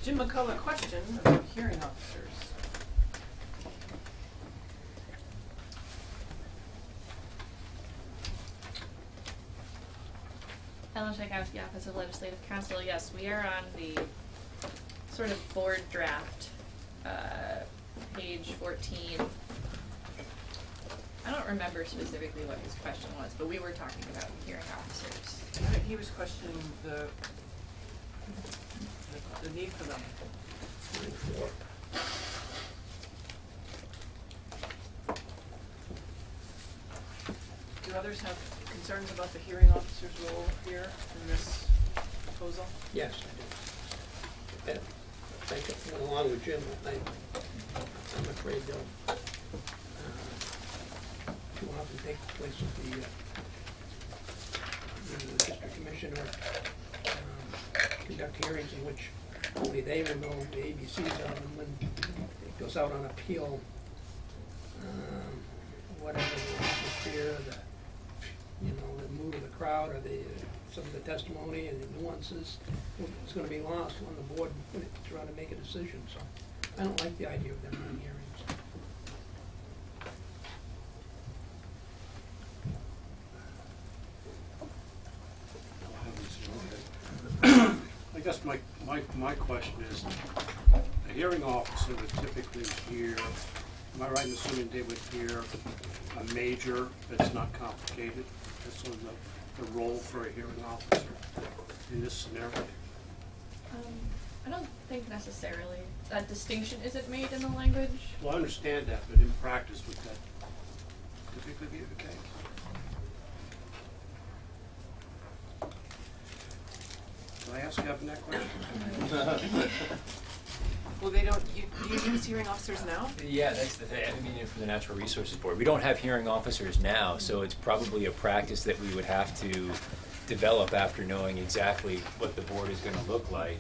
Jim McCullough, question about hearing officers. Ellen Czajkowski, Office of Legislative Counsel. Yes, we are on the sort of board draft, page 14. I don't remember specifically what his question was, but we were talking about hearing officers. I think he was questioning the need for them. Do others have concerns about the hearing officer's role here in this proposal? Yes, I do. I think along with Jim, I'm afraid they'll too often take the place of the district commissioner, conduct hearings in which only they will know the ABCs of, and when it goes out on appeal, whatever the atmosphere, the mood of the crowd, or some of the testimony and the nuances, it's going to be lost on the board when it's trying to make a decision. So I don't like the idea of them running hearings. I guess my question is, a hearing officer would typically hear, am I right in assuming they would hear a major that's not complicated? That's sort of the role for a hearing officer in this scenario? I don't think necessarily that distinction isn't made in the language. Well, I understand that, but in practice, would that typically be the case? Can I ask Evan that question? Well, they don't, do you use hearing officers now? Yeah, that's the thing. I mean, from the Natural Resources Board, we don't have hearing officers now, so it's probably a practice that we would have to develop after knowing exactly what the board is going to look like.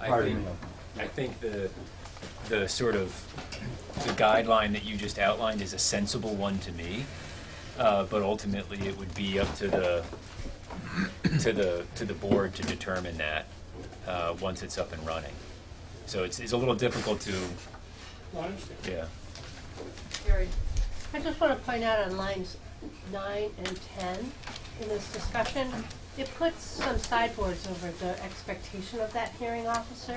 I think the sort of the guideline that you just outlined is a sensible one to me, but ultimately it would be up to the board to determine that once it's up and running. So it's a little difficult to, Well, I understand. yeah. Gerry? I just want to point out on lines 9 and 10 in this discussion, it puts some sideboards over the expectation of that hearing officer.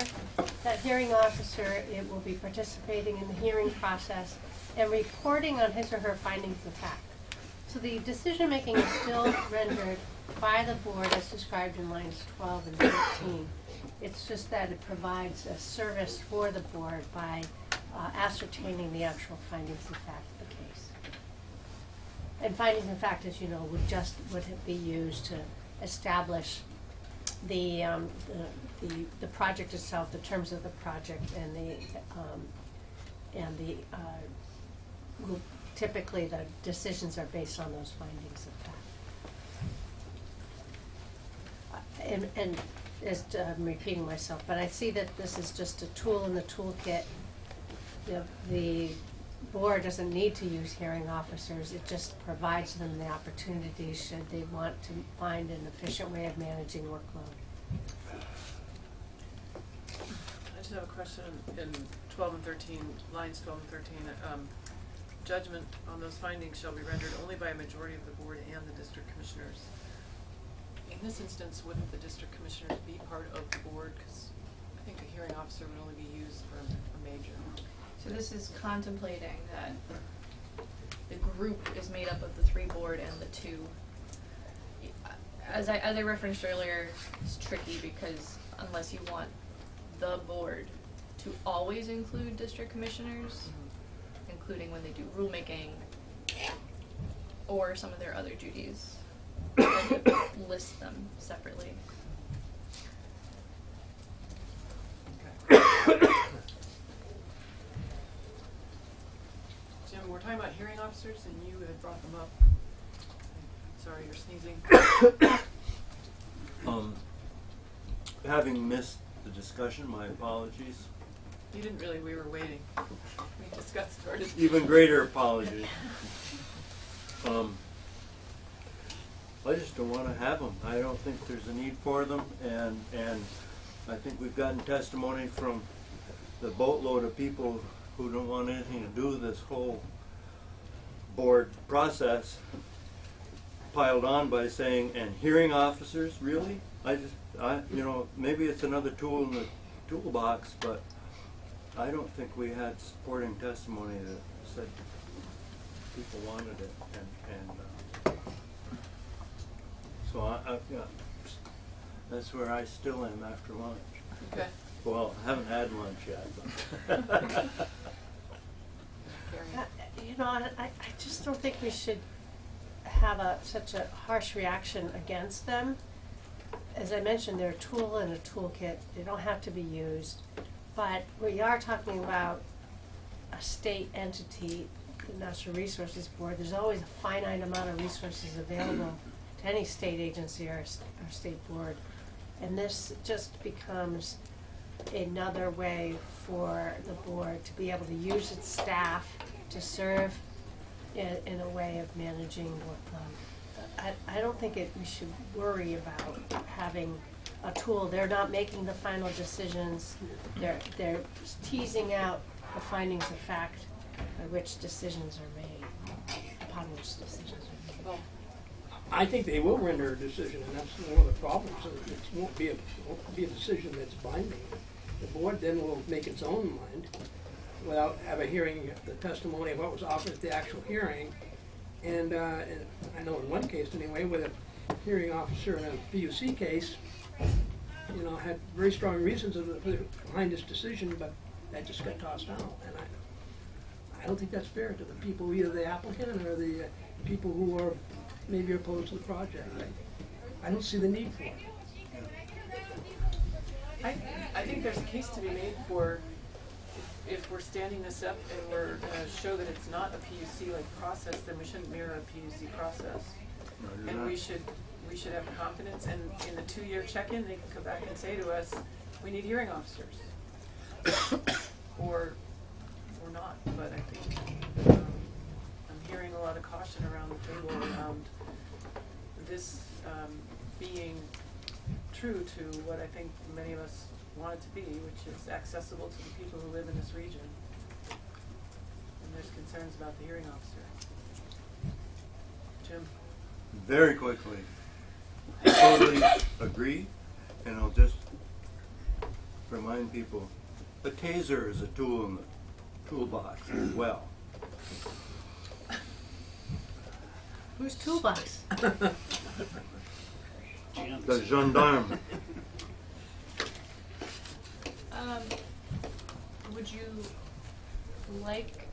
That hearing officer, it will be participating in the hearing process and reporting on his or her findings of fact. So the decision making is still rendered by the board as described in lines 12 and 13. It's just that it provides a service for the board by ascertaining the actual findings of fact of the case. And findings of fact, as you know, would be used to establish the project itself, the terms of the project, and typically the decisions are based on those findings of fact. And just I'm repeating myself, but I see that this is just a tool in the toolkit. The board doesn't need to use hearing officers. It just provides them the opportunity should they want to find an efficient way of managing workload. I just have a question in 12 and 13, lines 12 and 13. Judgment on those findings shall be rendered only by a majority of the board and the district commissioners. In this instance, wouldn't the district commissioners be part of the board? Because I think a hearing officer would only be used for a major. So this is contemplating that the group is made up of the 3 board and the 2. As I referenced earlier, it's tricky because unless you want the board to always include district commissioners, including when they do rulemaking or some of their other duties, then you list them separately. Okay. Jim, we're talking about hearing officers, and you had brought them up. Sorry, you're sneezing. Having missed the discussion, my apologies. You didn't really. We were waiting. We just got started. Even greater apologies. I just don't want to have them. I don't think there's a need for them, and I think we've gotten testimony from the boatload of people who don't want anything to do with this whole board process, piled on by saying, and hearing officers, really? You know, maybe it's another tool in the toolbox, but I don't think we had supporting testimony that said people wanted it, and so yeah, that's where I still am after lunch. Okay. Well, I haven't had lunch yet, but. You know, I just don't think we should have such a harsh reaction against them. As I mentioned, they're a tool in a toolkit. They don't have to be used. But we are talking about a state entity, the Natural Resources Board. There's always a finite amount of resources available to any state agency or state board. And this just becomes another way for the board to be able to use its staff to serve in a way of managing workload. I don't think we should worry about having a tool. They're not making the final decisions. They're teasing out the findings of fact by which decisions are made, upon which decisions are made. Well, I think they will render a decision, and that's one of the problems. It won't be a decision that's binding. The board then will make its own mind without ever hearing the testimony of what was offered at the actual hearing. And I know in one case anyway, where the hearing officer in a PUC case, you know, had very strong reasons behind his decision, but that just got tossed out. And I don't think that's fair to the people, either the applicant or the people who are maybe opposed to the project. I don't see the need for it. I think there's a case to be made for if we're standing this up and we're gonna show that it's not a PUC-like process, then we shouldn't mirror a PUC process. And we should have confidence, and in the 2-year check-in, they can come back and say to us, we need hearing officers. Or not, but I think, I'm hearing a lot of caution around the table around this, being true to what I think many of us want it to be, which is accessible to the people who live in this region. And there's concerns about the hearing officer. Jim? Very quickly, I totally agree, and I'll just remind people, a taser is a tool in the toolbox as well. Whose toolbox? The gendarme. Would you like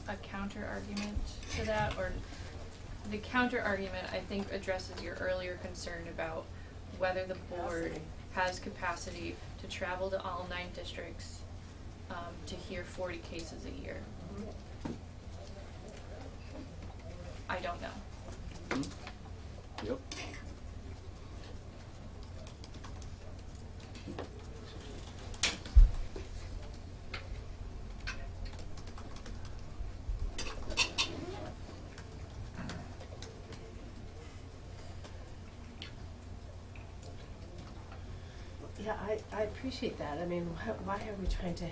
a counter argument to that, or the counter argument I think addresses your earlier concern about whether the board has capacity to travel to all 9 districts to hear 40 cases a year. I don't know. Yep. Yeah, I appreciate that. I mean, why are we trying to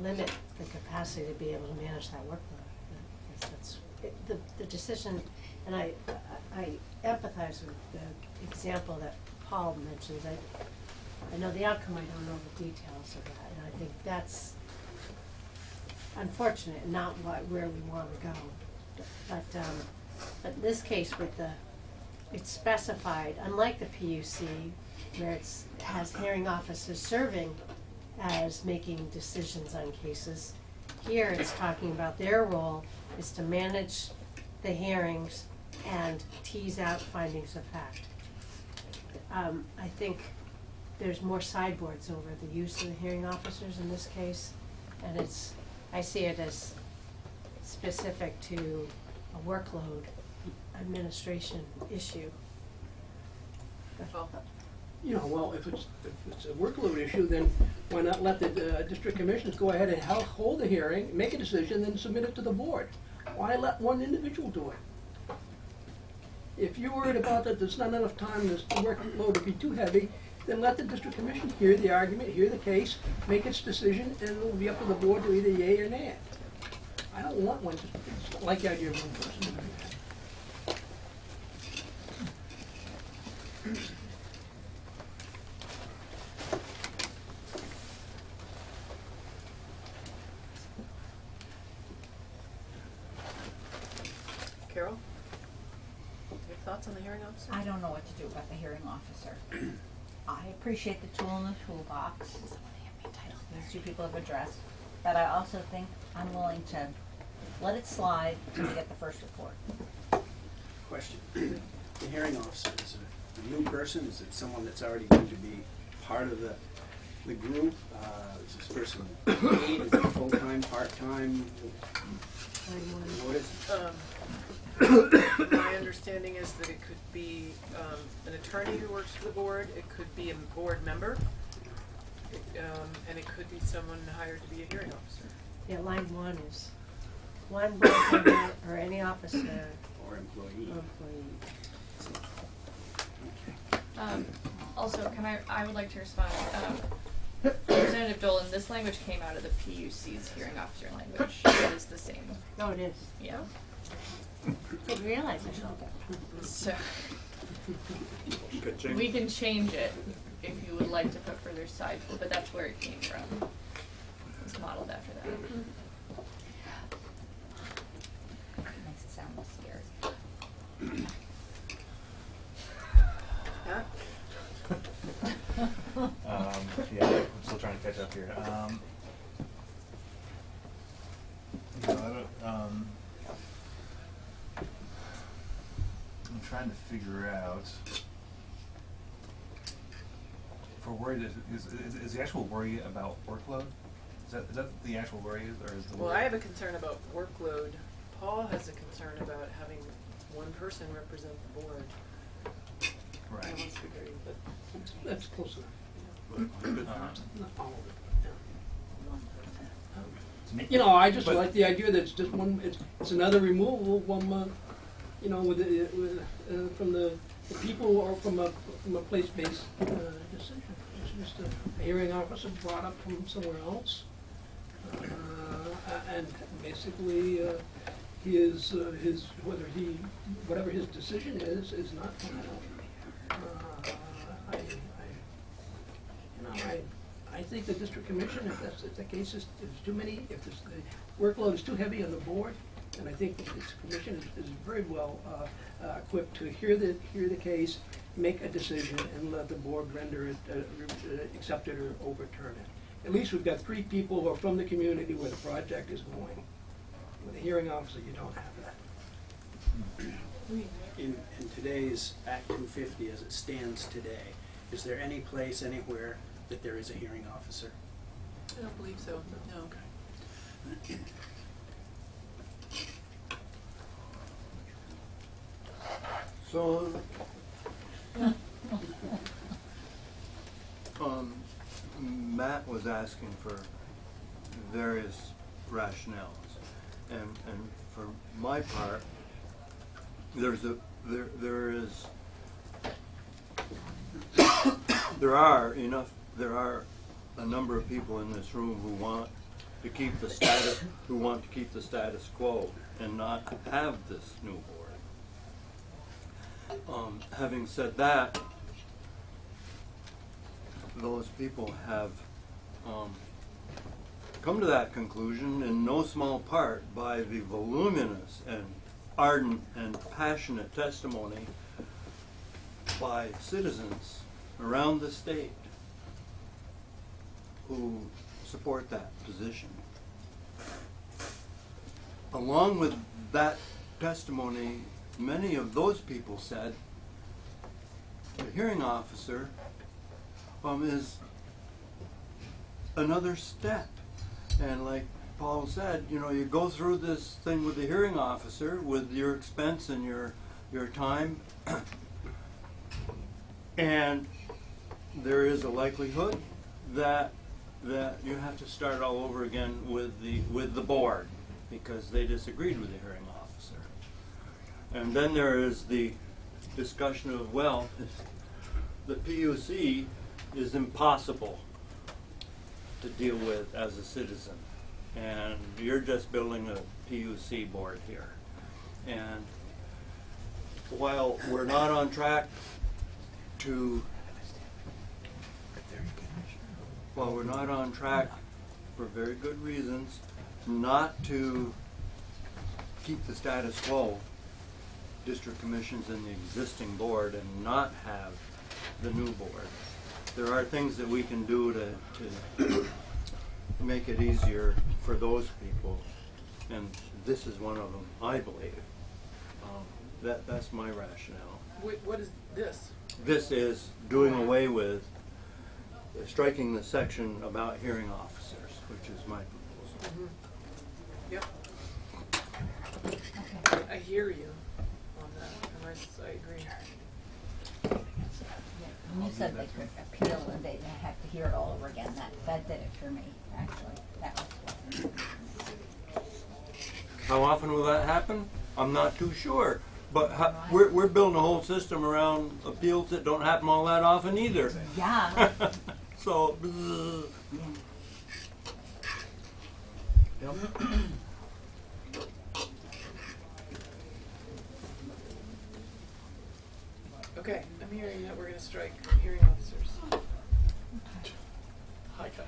limit the capacity to be able to manage that workload? That's the decision, and I empathize with the example that Paul mentions. I know the outcome, I don't know the details of that, and I think that's unfortunate and not where we want to go. But in this case, it's specified, unlike the PUC, where it has hearing officers serving as making decisions on cases. Here it's talking about their role is to manage the hearings and tease out findings of fact. I think there's more sideboards over the use of the hearing officers in this case, and I see it as specific to a workload administration issue. Well, You know, well, if it's a workload issue, then why not let the district commissioners go ahead and hold a hearing, make a decision, then submit it to the board? Why let one individual do it? If you're worried about that there's not enough time, this workload to be too heavy, then let the district commission hear the argument, hear the case, make its decision, and it'll be up to the board to either yay or nay. I don't want one, I don't like the idea of one person doing that. Carol? Your thoughts on the hearing officer? I don't know what to do about the hearing officer. I appreciate the tool in the toolbox. These two people have addressed, but I also think I'm willing to let it slide until we get the first report. Question. The hearing officer, is it a new person? Is it someone that's already going to be part of the group? Is this person paid? Is it full-time, part-time? What is it? My understanding is that it could be an attorney who works for the board, it could be a board member, and it could be someone hired to be a hearing officer. Yeah, line 1 is one board member or any officer Or employee? or employee. Also, I would like to respond. Representative Dolan, this language came out of the PUC's hearing officer language. It is the same. Oh, it is. Yeah. Didn't realize it. So Good change. we can change it if you would like to put further side, but that's where it came from. It's modeled after that. Makes it sound less scary. Matt? Yeah, I'm still trying to catch up here. You know, I don't, I'm trying to figure out. For worry, is the actual worry about workload? Is that the actual worry, or is the Well, worry? I have a concern about workload. Paul has a concern about having one person represent the board. Right. I almost agree, but That's close enough. Not all of it, yeah. You know, I just But- like the idea that it's just one, it's another removal, 1 month, you know, from the people or from a place-based decision. It's just a hearing officer brought up from somewhere else. And basically, whatever his decision is not final. I think the district commission, if the case is too many, if the workload is too heavy on the board, and I think the district commission is very well equipped to hear the case, make a decision, and let the board render it, accept it or overturn it. At least we've got 3 people who are from the community where the project is going. With a hearing officer, you don't have that. In today's Act 250, as it stands today, is there any place anywhere that there is a hearing officer? I don't believe so, no. So, Matt was asking for various rationales, and for my part, there are a number of people in this room who want to keep the status quo and not have this new board. Having said that, those people have come to that conclusion in no small part by the voluminous and ardent and passionate testimony by citizens around the state who support that position. Along with that testimony, many of those people said the hearing officer is another step. And like Paul said, you know, you go through this thing with the hearing officer with your expense and your time, and there is a likelihood that you have to start all over again with the board because they disagreed with the hearing officer. And then there is the discussion of, well, the PUC is impossible to deal with as a citizen. And you're just building a PUC board here. And while we're not on track to, for very good reasons, not to keep the status quo, district commissions in the existing board, and not have the new board, there are things that we can do to make it easier for those people, and this is one of them, I believe. That's my rationale. What is this? This is doing away with, striking the section about hearing officers, which is my proposal. Yep, Okay. I hear you on that, and I agree. When you said they could appeal and they have to hear it all over again, that did it for me, actually. That was what. How often will that happen? I'm not too sure. But we're building a whole system around appeals that don't happen all that often either. Yeah. So, Okay, I'm hearing that we're gonna strike hearing officers. Hi, Kai.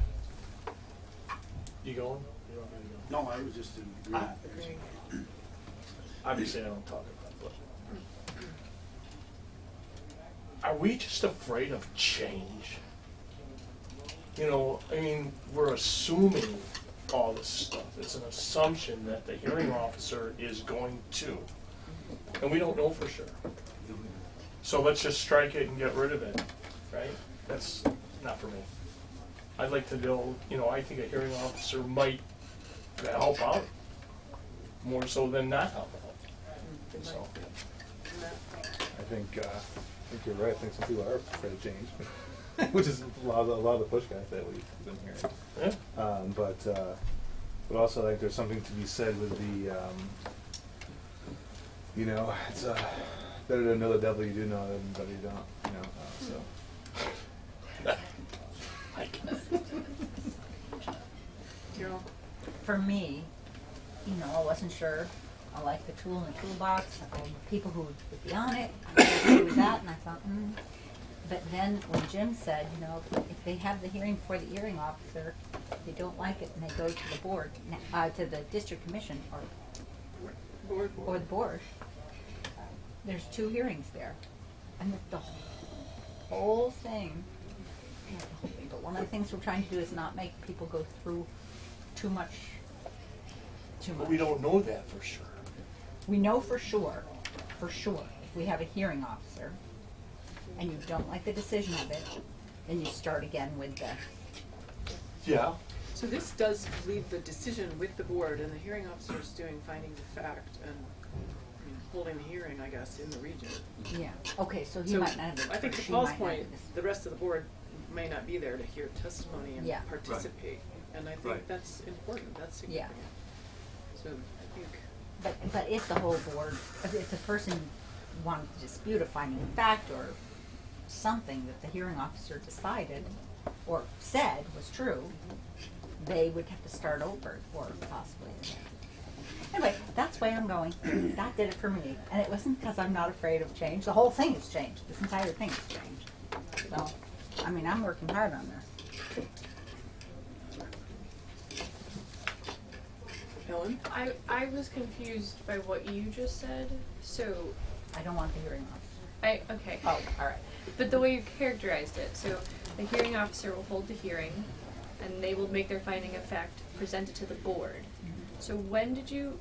You going? You want me to go? No, I was just in agreement. Agreeing. Obviously, I don't talk about it, but. Are we just afraid of change? You know, I mean, we're assuming all this stuff. It's an assumption that the hearing officer is going to. And we don't know for sure. So let's just strike it and get rid of it, right? That's not for me. I'd like to build, you know, I think a hearing officer might help out more so than not help out. So, I think you're right. I think some people are afraid of change, which is a lot of the pushback that we've been hearing. yeah. But also, like, there's something to be said with the, you know, it's better to know the devil you do know than the devil you don't, you know. So. Carol? For me, you know, I wasn't sure. I like the tool in the toolbox. People who would be on it, I would agree with that, and I thought, But then when Jim said, you know, if they have the hearing before the hearing officer, they don't like it, and they go to the board, to the district commission or the board, there's 2 hearings there. And the whole thing, but one of the things we're trying to do is not make people go through too much. But we don't know that for sure. We know for sure, if we have a hearing officer and you don't like the decision of it, then you start again with the. Yeah. So this does leave the decision with the board, and the hearing officer is doing findings of fact and holding the hearing, I guess, in the region. Yeah, okay, so he So might not have. I think to she Paul's might not point, have the rest of the board may not be there to hear testimony and Yeah. participate. And I think Right. that's important, that's Yeah. significant. So I think, But if the whole board, if the person wanted to dispute a finding of fact or something that the hearing officer decided or said was true, they would have to start over or possibly. Anyway, that's where I'm going. That did it for me. And it wasn't because I'm not afraid of change. The whole thing has changed. This entire thing has changed. So, I mean, I'm working hard on this. Helen? I was confused by what you just said, so I don't want the hearing officer. okay. Oh, all right. But the way you characterized it, so the hearing officer will hold the hearing, and they will make their finding of fact presented to the board. So where did you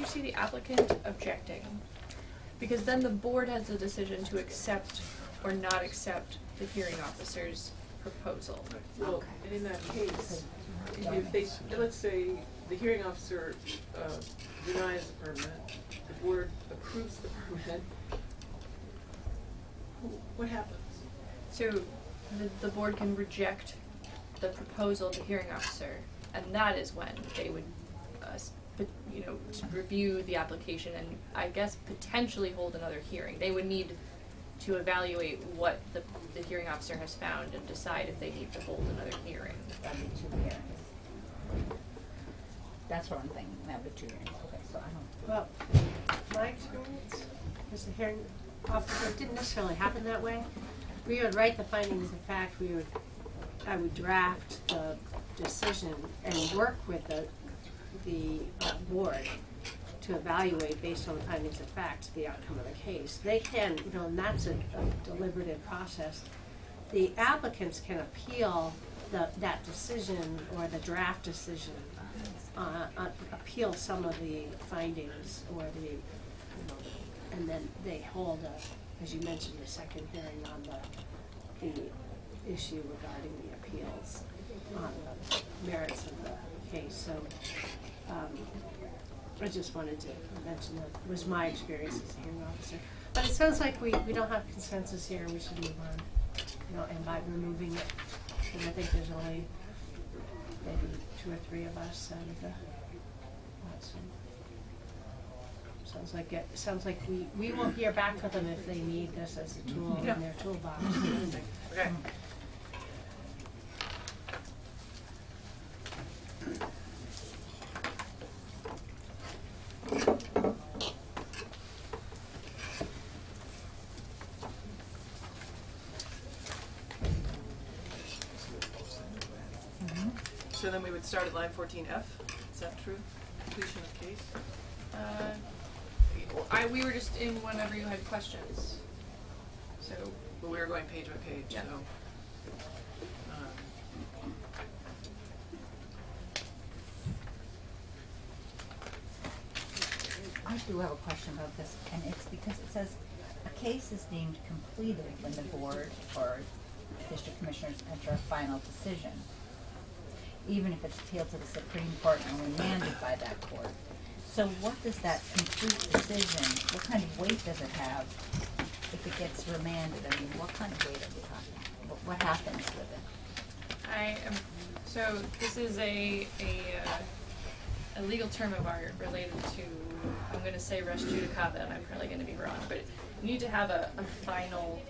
see the applicant objecting? Because then the board has the decision to accept or not accept the hearing officer's proposal. Well, Okay. and in that case, if they, let's say the hearing officer denies the permit, the board approves the permit, what happens? So the board can reject the proposal of the hearing officer, and that is when they would you know, to review the application and I guess potentially hold another hearing. They would need to evaluate what the hearing officer has found and decide if they need to hold another hearing. That'd be 2 hearings. That's what I'm thinking, that would be 2 hearings, okay, so I don't. Well, my experience as a hearing officer, it didn't necessarily happen that way. We would write the findings of fact, I would draft the decision and work with the board to evaluate based on the findings of fact the outcome of the case. They can, you know, and that's a deliberative process. The applicants can appeal that decision or the draft decision, appeal some of the findings or the, you know, and then they hold as you mentioned, a second hearing on the issue regarding the appeals on the merits of the case. So I just wanted to mention that was my experience as a hearing officer. But it sounds like we don't have consensus here, we should move on. You know, and by removing it, and I think there's only maybe 2 or 3 of us out of the sounds like we will hear back from them if they need this as a tool in their toolbox. Okay. So then we would start at line 14F, is that true? Completion of case? We were just in whenever you had questions. So, But we were going page by page, Yeah. so. I do have a question about this, and it's because it says, a case is deemed completed when the board or district commissioners enter a final decision, even if it's appealed to the Supreme Court and remanded by that court. So what does that complete decision, what kind of weight does it have if it gets remanded? I mean, what kind of weight are we talking? What happens with it? So this is a legal term of art related to, I'm gonna say res judicata, and I'm probably gonna be wrong, but you need to have a final,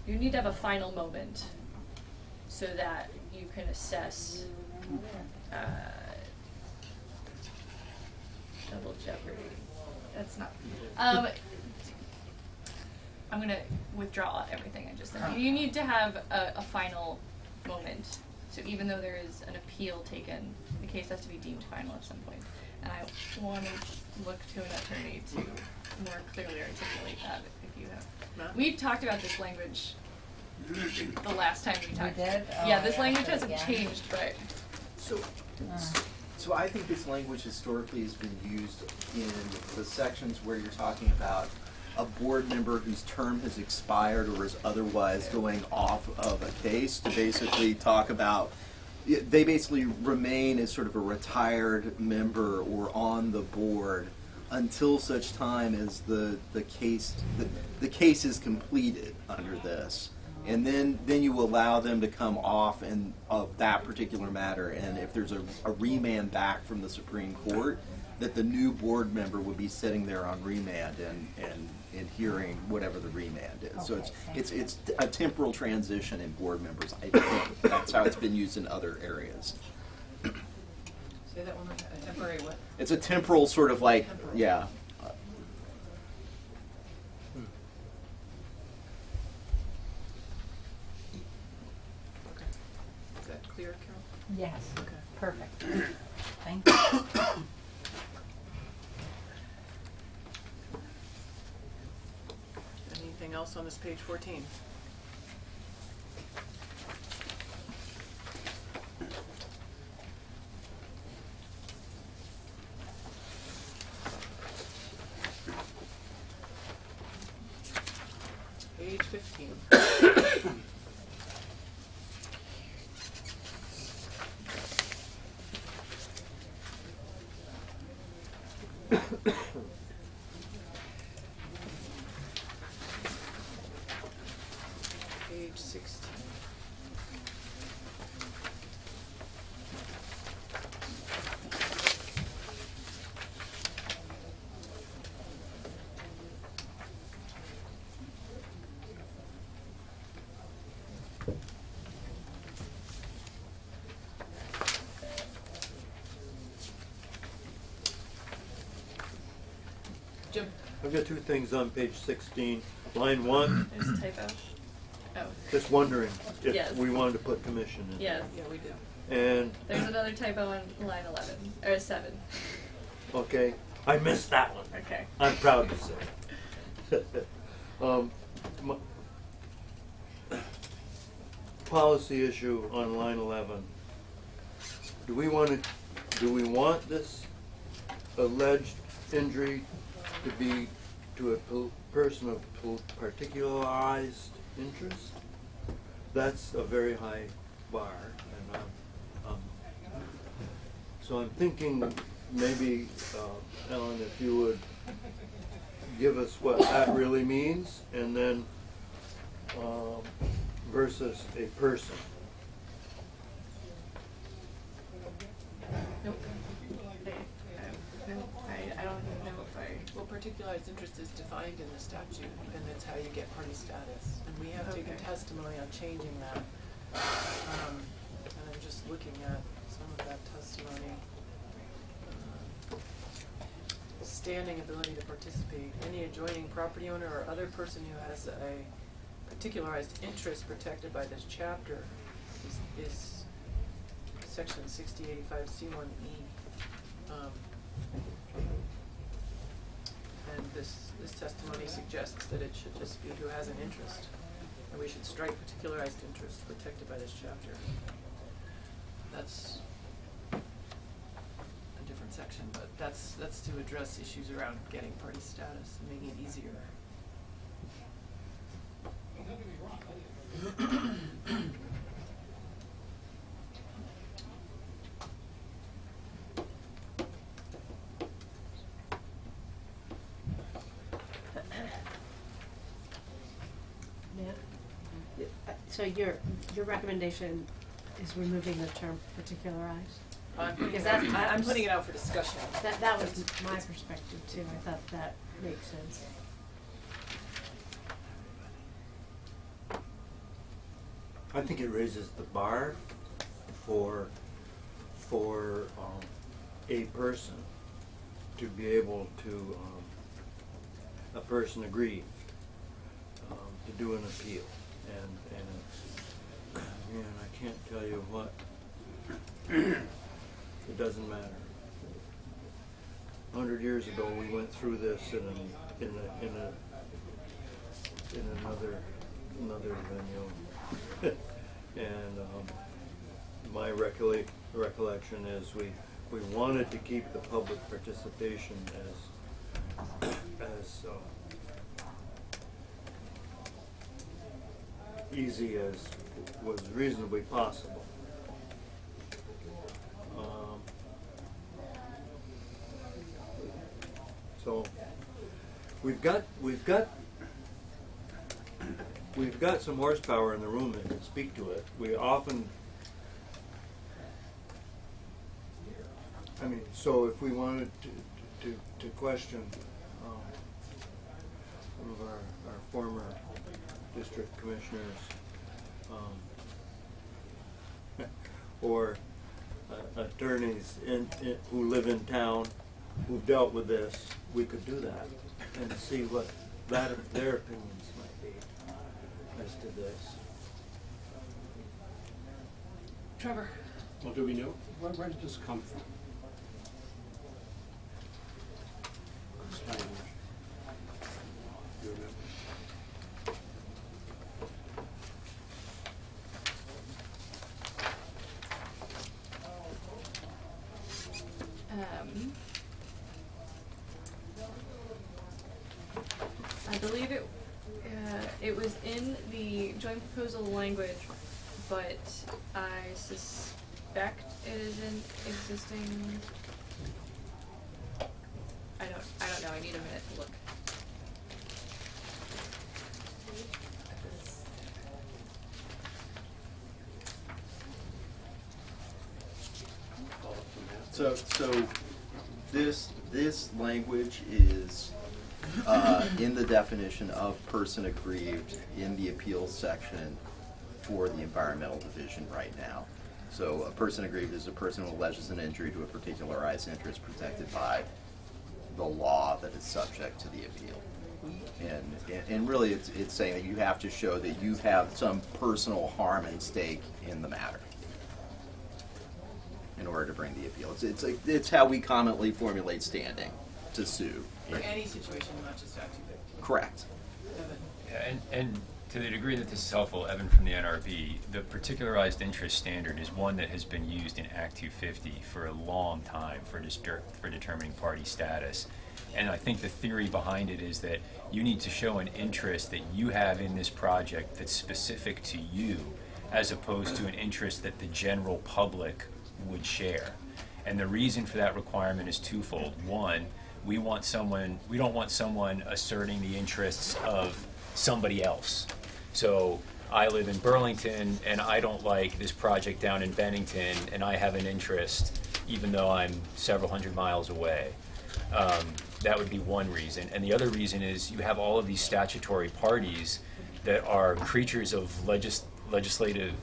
you need to have a final moment so that you can assess, double jeopardy. That's not, I'm gonna withdraw everything I just said. You need to have a final moment. So even though there is an appeal taken, the case has to be deemed final at some point. And I want to look to an attorney to more clearly articulate that if you have. Matt? We talked about this language the last time we talked. We did? Yeah, Oh, this yeah, language so hasn't again. changed, but So I think this language historically has been used in the sections where you're talking about a board member whose term has expired or is otherwise going off of a case to basically talk about, they basically remain as sort of a retired member or on the board until such time as the case is completed under this. And then you allow them to come off of that particular matter, and if there's a remand back from the Supreme Court, that the new board member would be sitting there on remand and hearing whatever the remand is. So Okay, it's a temporal transition in board members. I think that's how it's been used in other areas. Say that one more time, a temporary what? It's a temporal sort of like, Temporal. yeah. Okay. Is that clear, Carol? Yes, Okay. perfect. Thank you. Anything else on this page 14? Page 15. Page 16. Jim? I've got two things on page 16. Line 1, There's a typo. Oh, just wondering Yes. if we wanted to put commission in. yes. Yeah, we do. And, There's another typo on line 11, or 7. okay, I missed that one. Okay. I'm proud to say. My policy issue on line 11. Do we want this alleged injury to be to a person of particularized interest? That's a very high bar, and so I'm thinking maybe, Ellen, if you would give us what that really means, and then versus a person. Nope. I don't know if I. Well, particularized interest is defined in the statute, and it's how you get party status. And we have taken Okay. testimony on changing that. And I'm just looking at some of that testimony. Standing ability to participate. Any adjoining property owner or other person who has a particularized interest protected by this chapter is section 6085 C1E. And this testimony suggests that it should just be who has an interest. And we should strike particularized interest protected by this chapter. That's a different section, but that's to address issues around getting party status and making it easier. So your recommendation is removing the term particularized? I'm putting Because it out- that- I'm putting it out for discussion. That was my perspective too, I thought that makes sense. I think it raises the bar for a person to be able to, a person aggrieved, to do an appeal. And man, I can't tell you what, it doesn't matter. 100 years ago, we went through this in another venue. And my recollection is we wanted to keep the public participation as easy as was reasonably possible. So we've got some horsepower in the room that can speak to it. We often, I mean, so if we wanted to question some of our former district commissioners, or attorneys who live in town who've dealt with this, we could do that and see what their opinions might be as to this. Trevor? Well, do we know, where did this come from? This language. You remember? I believe it was in the joint proposal language, but I suspect it is in existing. I don't know. I need a minute to look. So this language is in the definition of person aggrieved in the appeals section for the environmental division right now. So a person aggrieved is a person who alleges an injury to a particularized interest protected by the law that is subject to the appeal. And really it's saying that you have to show that you have some personal harm and stake in the matter in order to bring the appeal. It's how we commonly formulate standing to sue. For any situation, not just Act 250. Correct. Evan. Yeah, and to the degree that this is helpful, Evan from the NRB, the particularized interest standard is one that has been used in Act 250 for a long time for determining party status. And I think the theory behind it is that you need to show an interest that you have in this project that's specific to you, as opposed to an interest that the general public would share. And the reason for that requirement is twofold. One, we don't want someone asserting the interests of somebody else. So I live in Burlington and I don't like this project down in Bennington and I have an interest even though I'm several hundred miles away. That would be one reason. And the other reason is you have all of these statutory parties that are creatures of legislative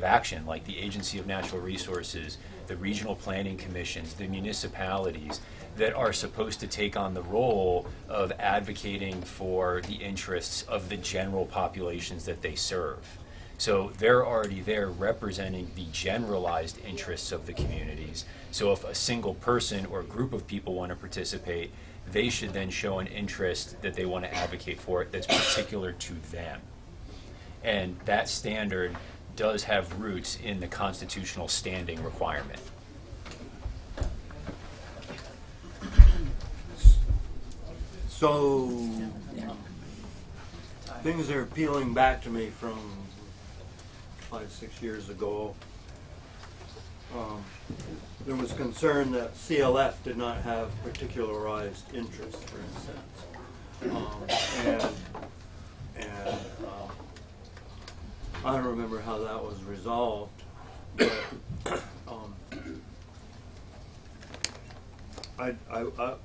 action, like the Agency of Natural Resources, the regional planning commissions, the municipalities, that are supposed to take on the role of advocating for the interests of the general populations that they serve. So they're already there representing the generalized interests of the communities. So if a single person or group of people want to participate, they should then show an interest that they want to advocate for that's particular to them. And that standard does have roots in the constitutional standing requirement. So, things are peeling back to me from 5-6 years ago. There was concern that CLF did not have particularized interest, for instance. And I don't remember how that was resolved, but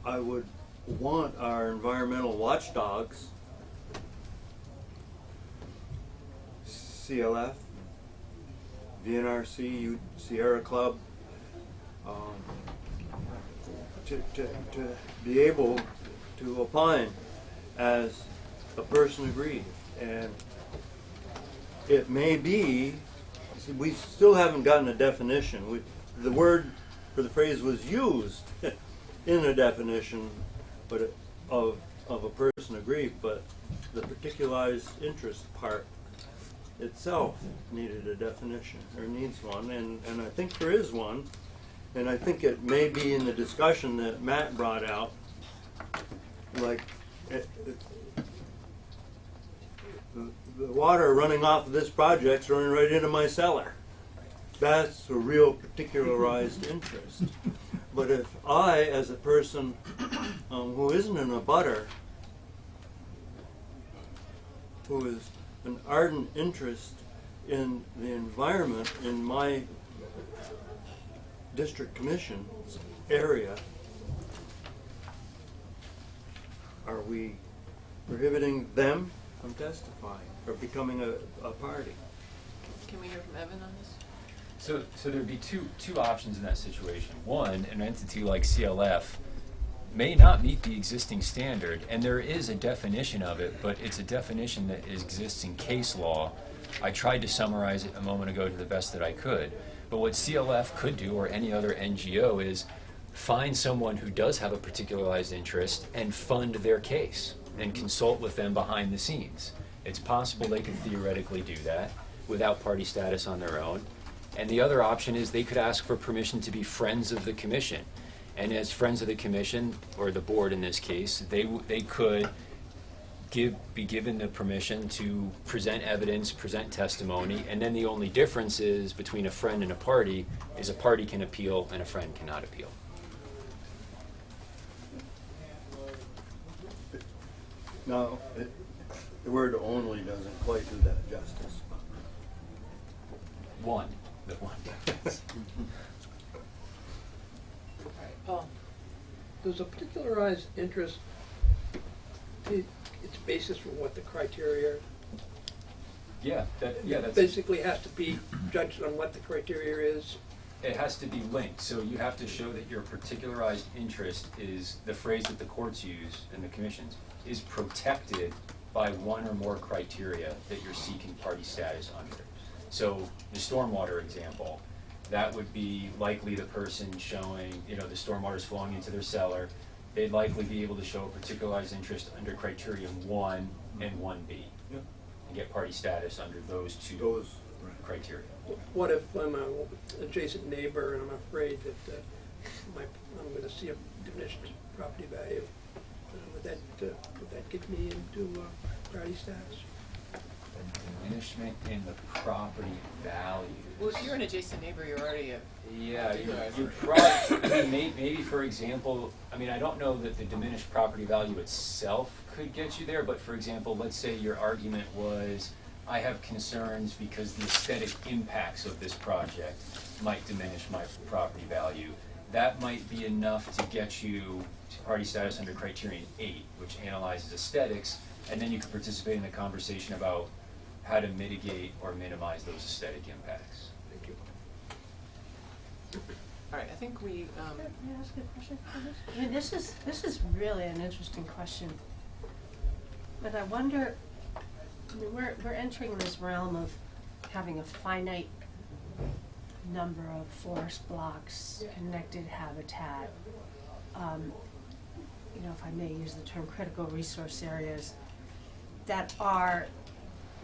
I would want our environmental watchdogs, CLF, VNRC, Sierra Club, to be able to opine as a person aggrieved. And it may be, we still haven't gotten a definition. The word or the phrase was used in a definition, but of a person aggrieved, but the particularized interest part itself needed a definition, or needs one, and I think there is one, and I think it may be in the discussion that Matt brought out, like the water running off of this project's running right into my cellar. That's a real particularized interest. But if I, as a person who isn't an abutter, who is an ardent interest in the environment in my district commission's area, are we prohibiting them from testifying or becoming a party? Can we hear from Evan on this? So there'd be two options in that situation. One, an entity like CLF may not meet the existing standard, and there is a definition of it, but it's a definition that exists in case law. I tried to summarize it a moment ago to the best that I could. But what CLF could do, or any other NGO, is find someone who does have a particularized interest and fund their case and consult with them behind the scenes. It's possible they could theoretically do that without party status on their own. And the other option is they could ask for permission to be friends of the commission. And as friends of the commission, or the board in this case, they could be given the permission to present evidence, present testimony, and then the only difference is between a friend and a party is a party can appeal and a friend cannot appeal. No, the word only doesn't quite do that justice. The one. Paul? Does a particularized interest, its basis for what the criteria That's. Basically has to be judged on what the criteria is. It has to be linked, so you have to show that your particularized interest is, the phrase that the courts use and the commissions, is protected by one or more criteria that you're seeking party status under. So the stormwater example, that would be likely the person showing, the stormwater's flowing into their cellar. They'd likely be able to show a particularized interest under criterion 1 and 1B. Yeah. And get party status under those two criteria. What if I'm an adjacent neighbor and I'm afraid that I'm going to see a diminished property value? Would that get me into party status? Diminishment in the property value. Well, if you're an adjacent neighbor, you're already a. Yeah, you probably, I mean, maybe for example, I mean, I don't know that the diminished property value itself could get you there, but for example, let's say your argument was, I have concerns because the aesthetic impacts of this project might diminish my property value. That might be enough to get you to party status under criterion 8, which analyzes aesthetics, and then you can participate in the conversation about how to mitigate or minimize those aesthetic impacts. Thank you. All right, I think we. May I ask a question on this? I mean, this is really an interesting question. But I wonder, I mean, we're entering this realm of having a finite number of forest blocks, connected habitat, if I may use the term critical resource areas, that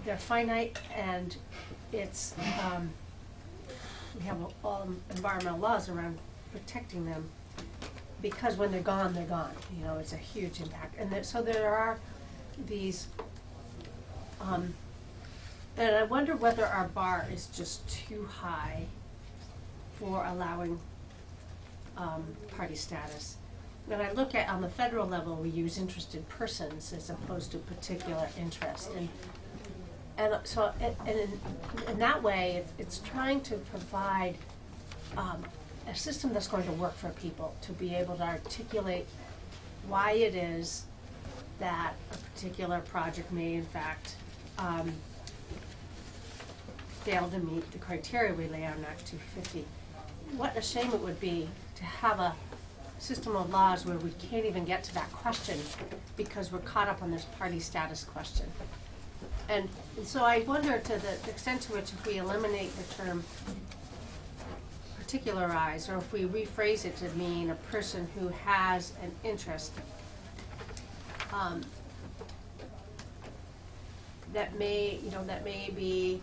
they're finite, and it's, we have all environmental laws around protecting them, because when they're gone, it's a huge impact. And so there are these, and I wonder whether our bar is just too high for allowing party status. When I look at, on the federal level, we use interested persons as opposed to particular interest. And so, in that way, it's trying to provide a system that's going to work for people, to be able to articulate why it is that a particular project may in fact fail to meet the criteria we lay out in Act 250. What a shame it would be to have a system of laws where we can't even get to that question because we're caught up on this party status question. And so I wonder, to the extent to which, if we eliminate the term particularized, or if we rephrase it to mean a person who has an interest, that may be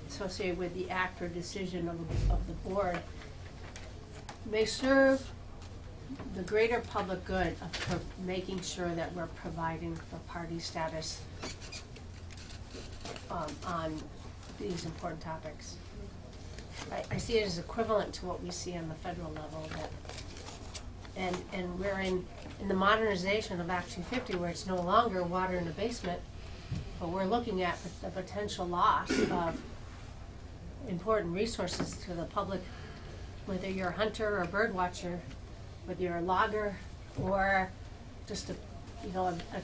associated with the act or decision of the board, may serve the greater public good of making sure that we're providing for party status on these important topics. I see it as equivalent to what we see on the federal level, and we're in the modernization of Act 250, where it's no longer water in the basement, but we're looking at the potential loss of important resources to the public, whether you're a hunter or a bird watcher, whether you're a logger or just a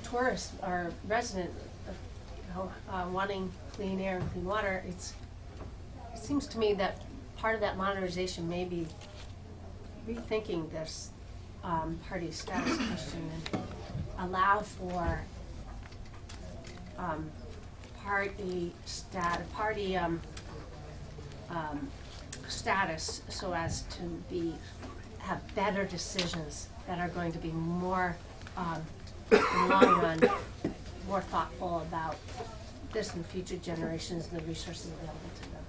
tourist or resident, wanting clean air and clean water. It seems to me that part of that modernization may be rethinking this party status question and allow for party status, so as to have better decisions that are going to be more, in the long run, more thoughtful about this and future generations and the resources available to them.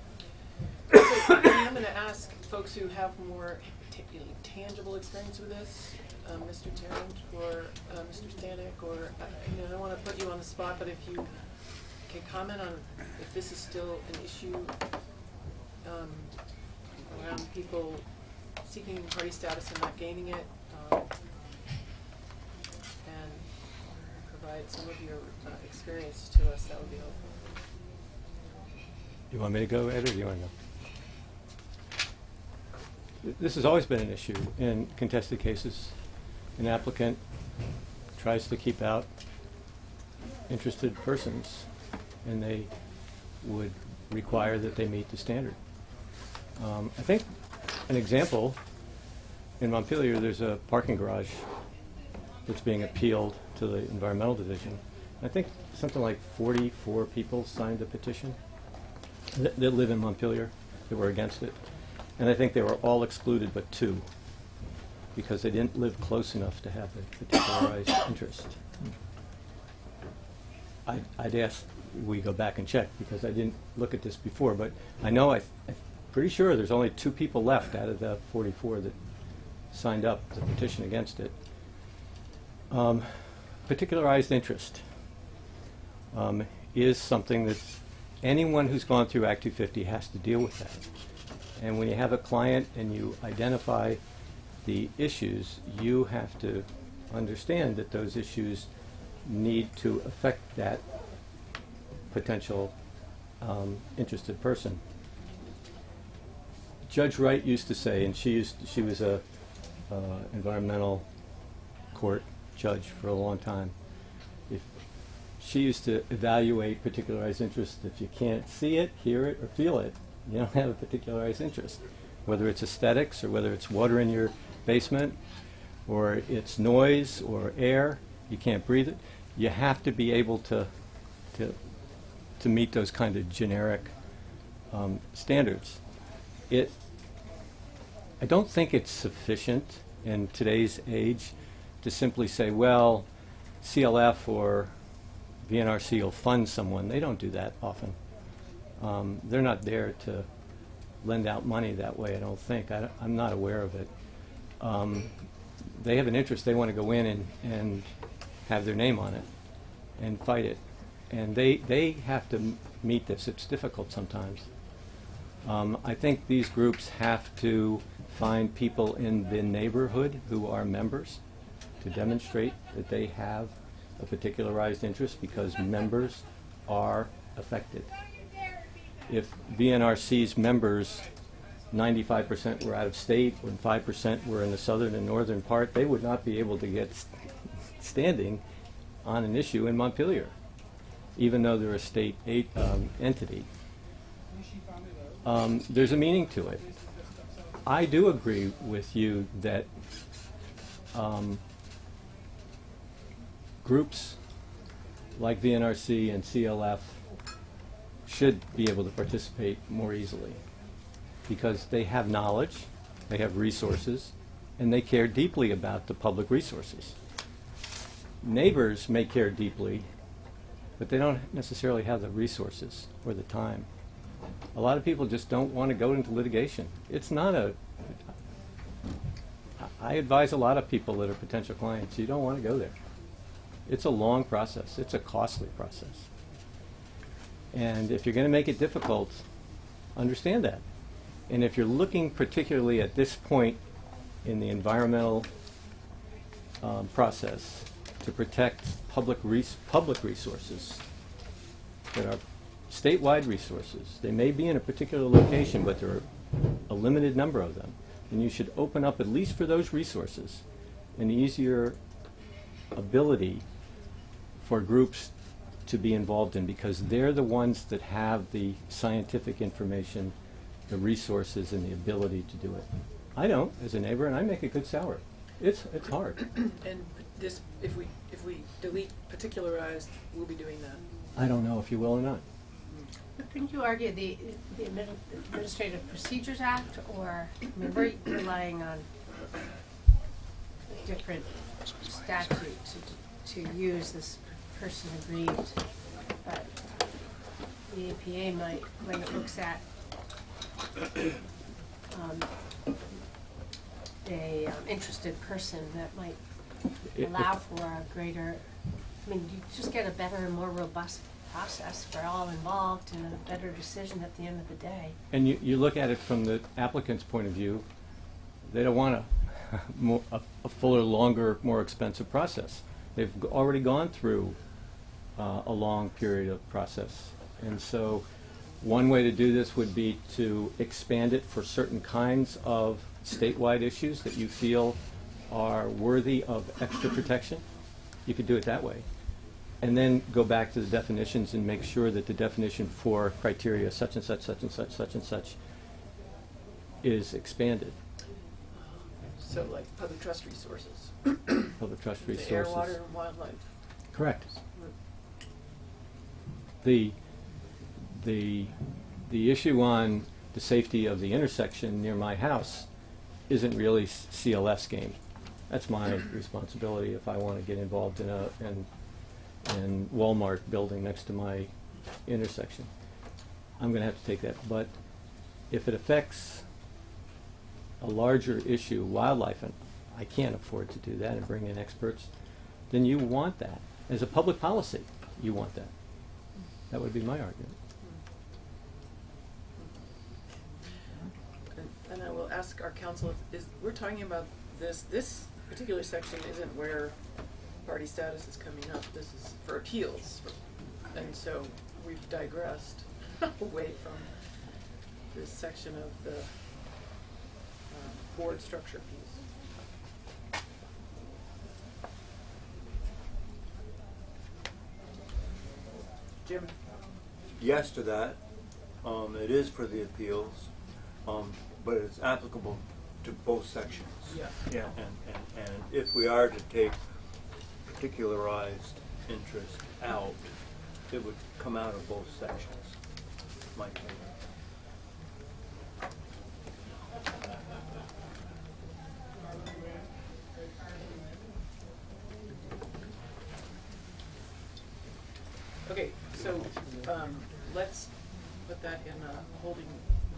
So, I'm going to ask folks who have more tangible experience with this, Mr. Tarrant or Mr. Stanek, or I don't want to put you on the spot, but if you can comment on if this is still an issue around people seeking party status and not gaining it, and provide some of your experience to us, that would be helpful. You want me to go, Ed, or do you want to go? This has always been an issue in contested cases. An applicant tries to keep out interested persons, and they would require that they meet the standard. I think an example, in Montpelier, there's a parking garage that's being appealed to the Environmental Division. I think something like 44 people signed a petition that live in Montpelier that were against it. And I think they were all excluded but 2 because they didn't live close enough to have a particularized interest. I'd ask we go back and check because I didn't look at this before, but I know I'm pretty sure there's only 2 people left out of the 44 that signed up the petition against it. Particularized interest is something that anyone who's gone through Act 250 has to deal with that. And when you have a client and you identify the issues, you have to understand that those issues need to affect that potential interested person. Judge Wright used to say, and she was a environmental court judge for a long time. She used to evaluate particularized interest. If you can't see it, hear it, or feel it, you don't have a particularized interest. Whether it's aesthetics, or whether it's water in your basement, or it's noise or air, you can't breathe it. You have to be able to meet those kind of generic standards. I don't think it's sufficient in today's age to simply say, well, CLF or VNRC will fund someone. They don't do that often. They're not there to lend out money that way, I don't think. I'm not aware of it. They have an interest. They want to go in and have their name on it and fight it. And they have to meet this. It's difficult sometimes. I think these groups have to find people in the neighborhood who are members to demonstrate that they have a particularized interest, because members are affected. If VNRC's members, 95% were out of state and 5% were in the southern and northern part, they would not be able to get standing on an issue in Montpelier, even though they're a state entity. There's a meaning to it. I do agree with you that groups like VNRC and CLF should be able to participate more easily because they have knowledge, they have resources, and they care deeply about the public resources. Neighbors may care deeply, but they don't necessarily have the resources or the time. A lot of people just don't want to go into litigation. It's not I advise a lot of people that are potential clients, you don't want to go there. It's a long process. It's a costly process. And if you're going to make it difficult, understand that. And if you're looking particularly at this point in the environmental process to protect public resources that are statewide resources, they may be in a particular location, but there are a limited number of them. And you should open up, at least for those resources, an easier ability for groups to be involved in, because they're the ones that have the scientific information, the resources, and the ability to do it. I don't, as a neighbor, and I make a good salary. It's hard. And this, if we delete particularized, we'll be doing that. I don't know if you will or not. But couldn't you argue the Administrative Procedures Act, or, I mean, we're relying on a different statute to use this person aggrieved, but the APA might, when it looks at a interested person, that might allow for a greater, I mean, you just get a better and more robust process for all involved and a better decision at the end of the day. And you look at it from the applicant's point of view, they don't want a fuller, longer, more expensive process. They've already gone through a long period of process. And so one way to do this would be to expand it for certain kinds of statewide issues that you feel are worthy of extra protection. You could do it that way. and then go back to the definitions and make sure that the definition for criteria such and such, such and such, such and such is expanded. So like public trust resources. Public trust resources. The air, water, and wildlife. Correct. The issue on the safety of the intersection near my house isn't really CLF's game. That's my responsibility if I want to get involved in Walmart building next to my intersection. I'm going to have to take that. But if it affects a larger issue, wildlife, and I can't afford to do that and bring in experts, then you want that. As a public policy, you want that. That would be my argument. And I will ask our counsel, we're talking about this particular section isn't where party status is coming up. This is for appeals. And so we've digressed away from this section of the board structure piece. Jim? Yes to that. It is for the appeals, but it's applicable to both sections. Yeah. Yeah, and if we are to take particularized interest out, it would come out of both sections. My opinion. Okay, so let's put that in a holding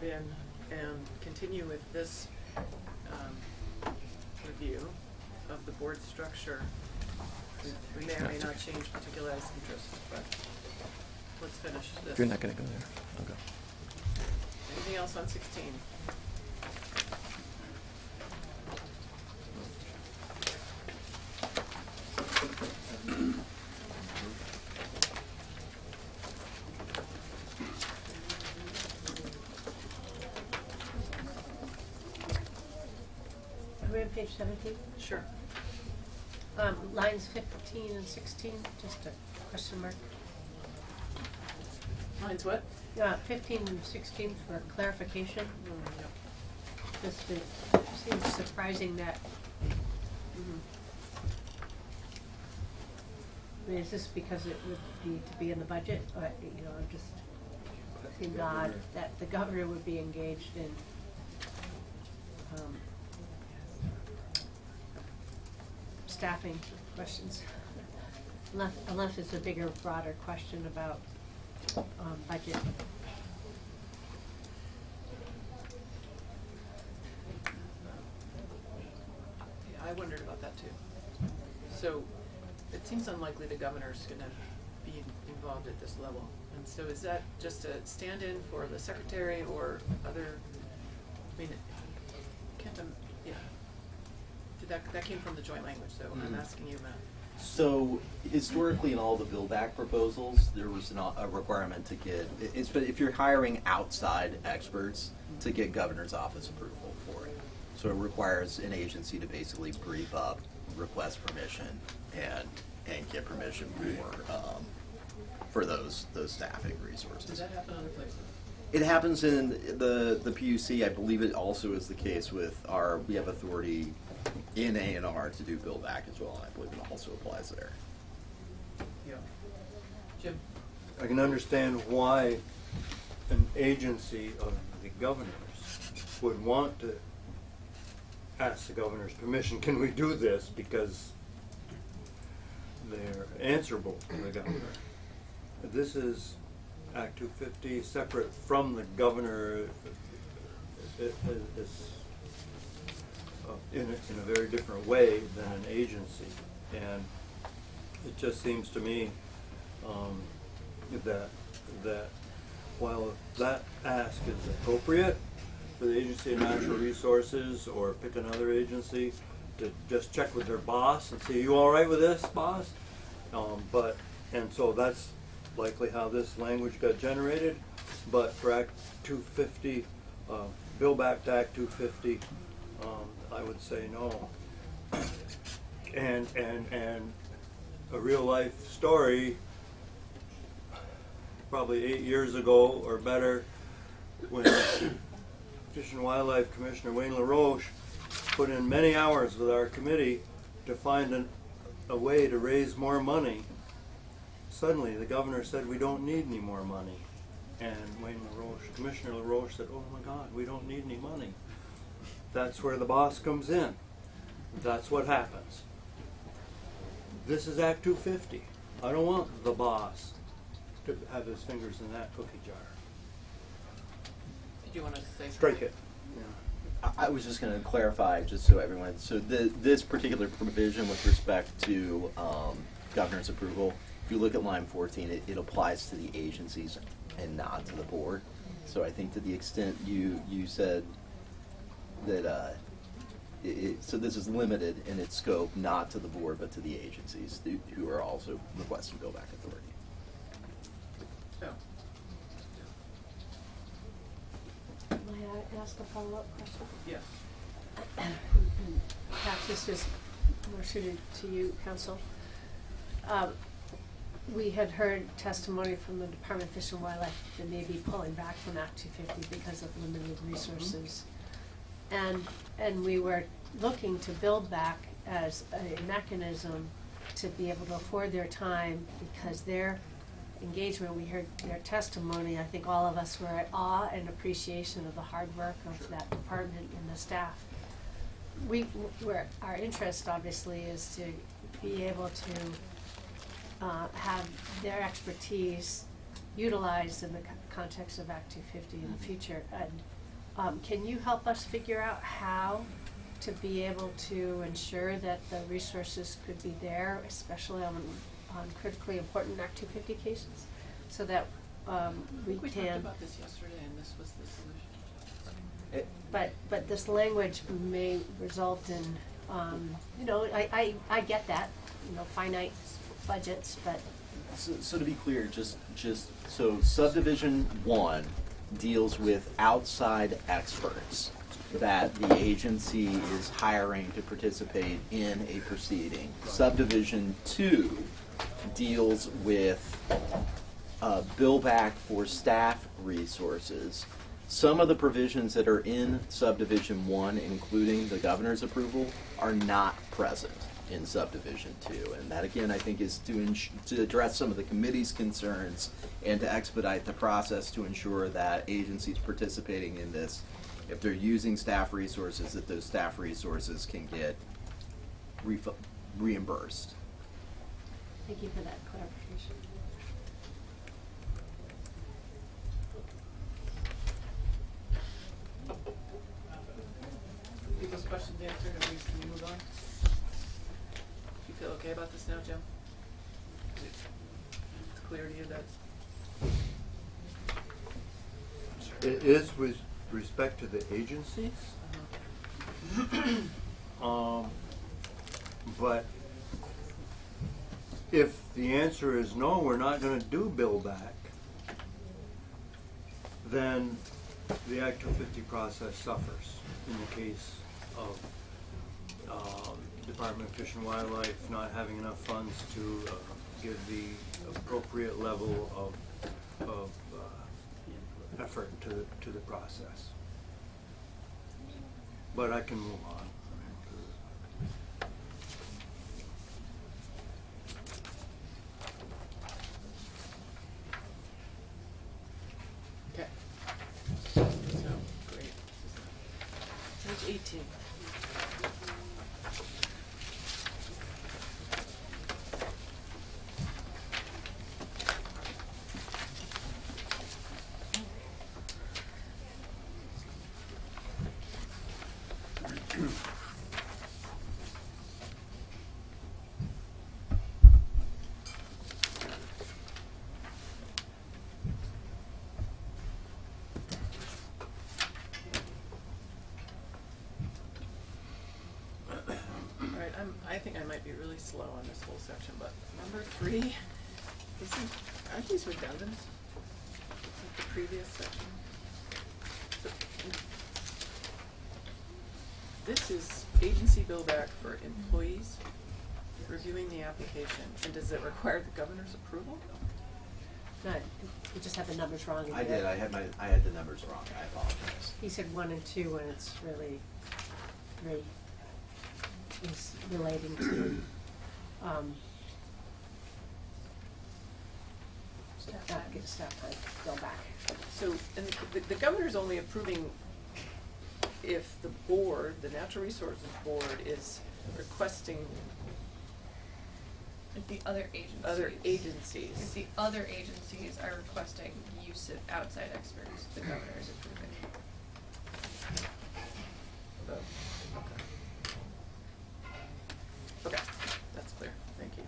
bin and continue with this review of the board structure. We may or may not change particularized interests, but let's finish this. If you're not going to go there, I'll go. Anything else on 16? Are we on page 17? Sure. Lines 15 and 16, just a question mark. Lines what? 15 and 16 for clarification. Yep. Just it seems surprising that. I mean, is this because it would be to be in the budget, or just seemed odd that the governor would be engaged in staffing questions, unless it's a bigger, broader question about budget. Yeah, I wondered about that too. So it seems unlikely the governor's gonna be involved at this level. And so is that just a stand-in for the secretary or other, I mean, yeah. That came from the joint language, so I'm asking you, Matt. So historically, in all the Build Back proposals, there was a requirement to get, if you're hiring outside experts, to get governor's office approval for it. So it requires an agency to basically brief up, request permission, and get permission for those staffing resources. Does that happen other places? It happens in the PUC. I believe it also is the case with we have authority in A&R to do Build Back as well, and I believe it also applies there. Yeah. Jim? I can understand why an agency of the governor's would want to ask the governor's permission, can we do this, because they're answerable to the governor. This is Act 250, separate from the governor, in a very different way than an agency. And it just seems to me that while that ask is appropriate for the Agency of Natural Resources, or pick another agency to just check with their boss and say, you all right with this, boss? And so that's likely how this language got generated. But for Act 250, Build Back to Act 250, I would say no. And a real life story probably 8 years ago or better, when Fish and Wildlife Commissioner Wayne LaRoche put in many hours with our committee to find a way to raise more money. Suddenly the governor said we don't need any more money. And Wayne LaRoche, Commissioner LaRoche said, oh my God, we don't need any money. That's where the boss comes in. That's what happens. This is Act 250. I don't want the boss to have his fingers in that cookie jar. Did you want to say something? Strike it. I was just going to clarify, just so everyone, so this particular provision with respect to governor's approval, if you look at line 14, it applies to the agencies and not to the board. So I think to the extent you said that, so this is limited in its scope, not to the board, but to the agencies who are also requesting buildback authority. Oh. May I ask a follow-up question? Yes. Perhaps this is more suited to you, Counsel. We had heard testimony from the Department of Fish and Wildlife that may be pulling back from Act 250 because of limited resources. And we were looking to build back as a mechanism to be able to afford their time, because their engagement, we heard their testimony, I think all of us were at awe and appreciation of the hard work of that department and the staff. Our interest obviously is to be able to have their expertise utilized in the context of Act 250 in the future. And can you help us figure out how to be able to ensure that the resources could be there, especially on critically important Act 250 cases, so that we We can. talked about this yesterday, and this was the solution. But this language may result in, I get that, finite budgets, but. So to be clear, just so subdivision 1 deals with outside experts that the agency is hiring to participate in a proceeding. Subdivision 2 deals with billback for staff resources. Some of the provisions that are in subdivision 1, including the governor's approval, are not present in subdivision 2, and that again I think is to address some of the committee's concerns and to expedite the process to ensure that agencies participating in this, if they're using staff resources, that those staff resources can get reimbursed. Thank you for that clarification. People's questions answered, and we can move on. Do you feel okay about this now, Jim? It's clear to you that. It is with respect to the agencies, but if the answer is no, we're not going to do bill back, then the Act 250 process suffers in the case of Department of Fish and Wildlife not having enough funds to give the appropriate level of effort to the process. But I can move on. Okay. So, great. Page 18. I think I might be really slow on this whole section, but number 3, aren't these redundant? Like the previous section? So, this is agency billback for employees. reviewing the application, and does it require the governor's approval? No, you just had the numbers wrong. in I there. did, I had the numbers wrong, I apologize. He said 1 and 2 when it's really 3. Is relating to, Staff not time. get staff time, go back. So, and the governor's only approving if the board, the Natural Resources Board, is requesting If the other agencies. other agencies. If the other agencies are requesting use of outside experts, the governor is approving. Oh, okay. Okay, that's clear, thank you.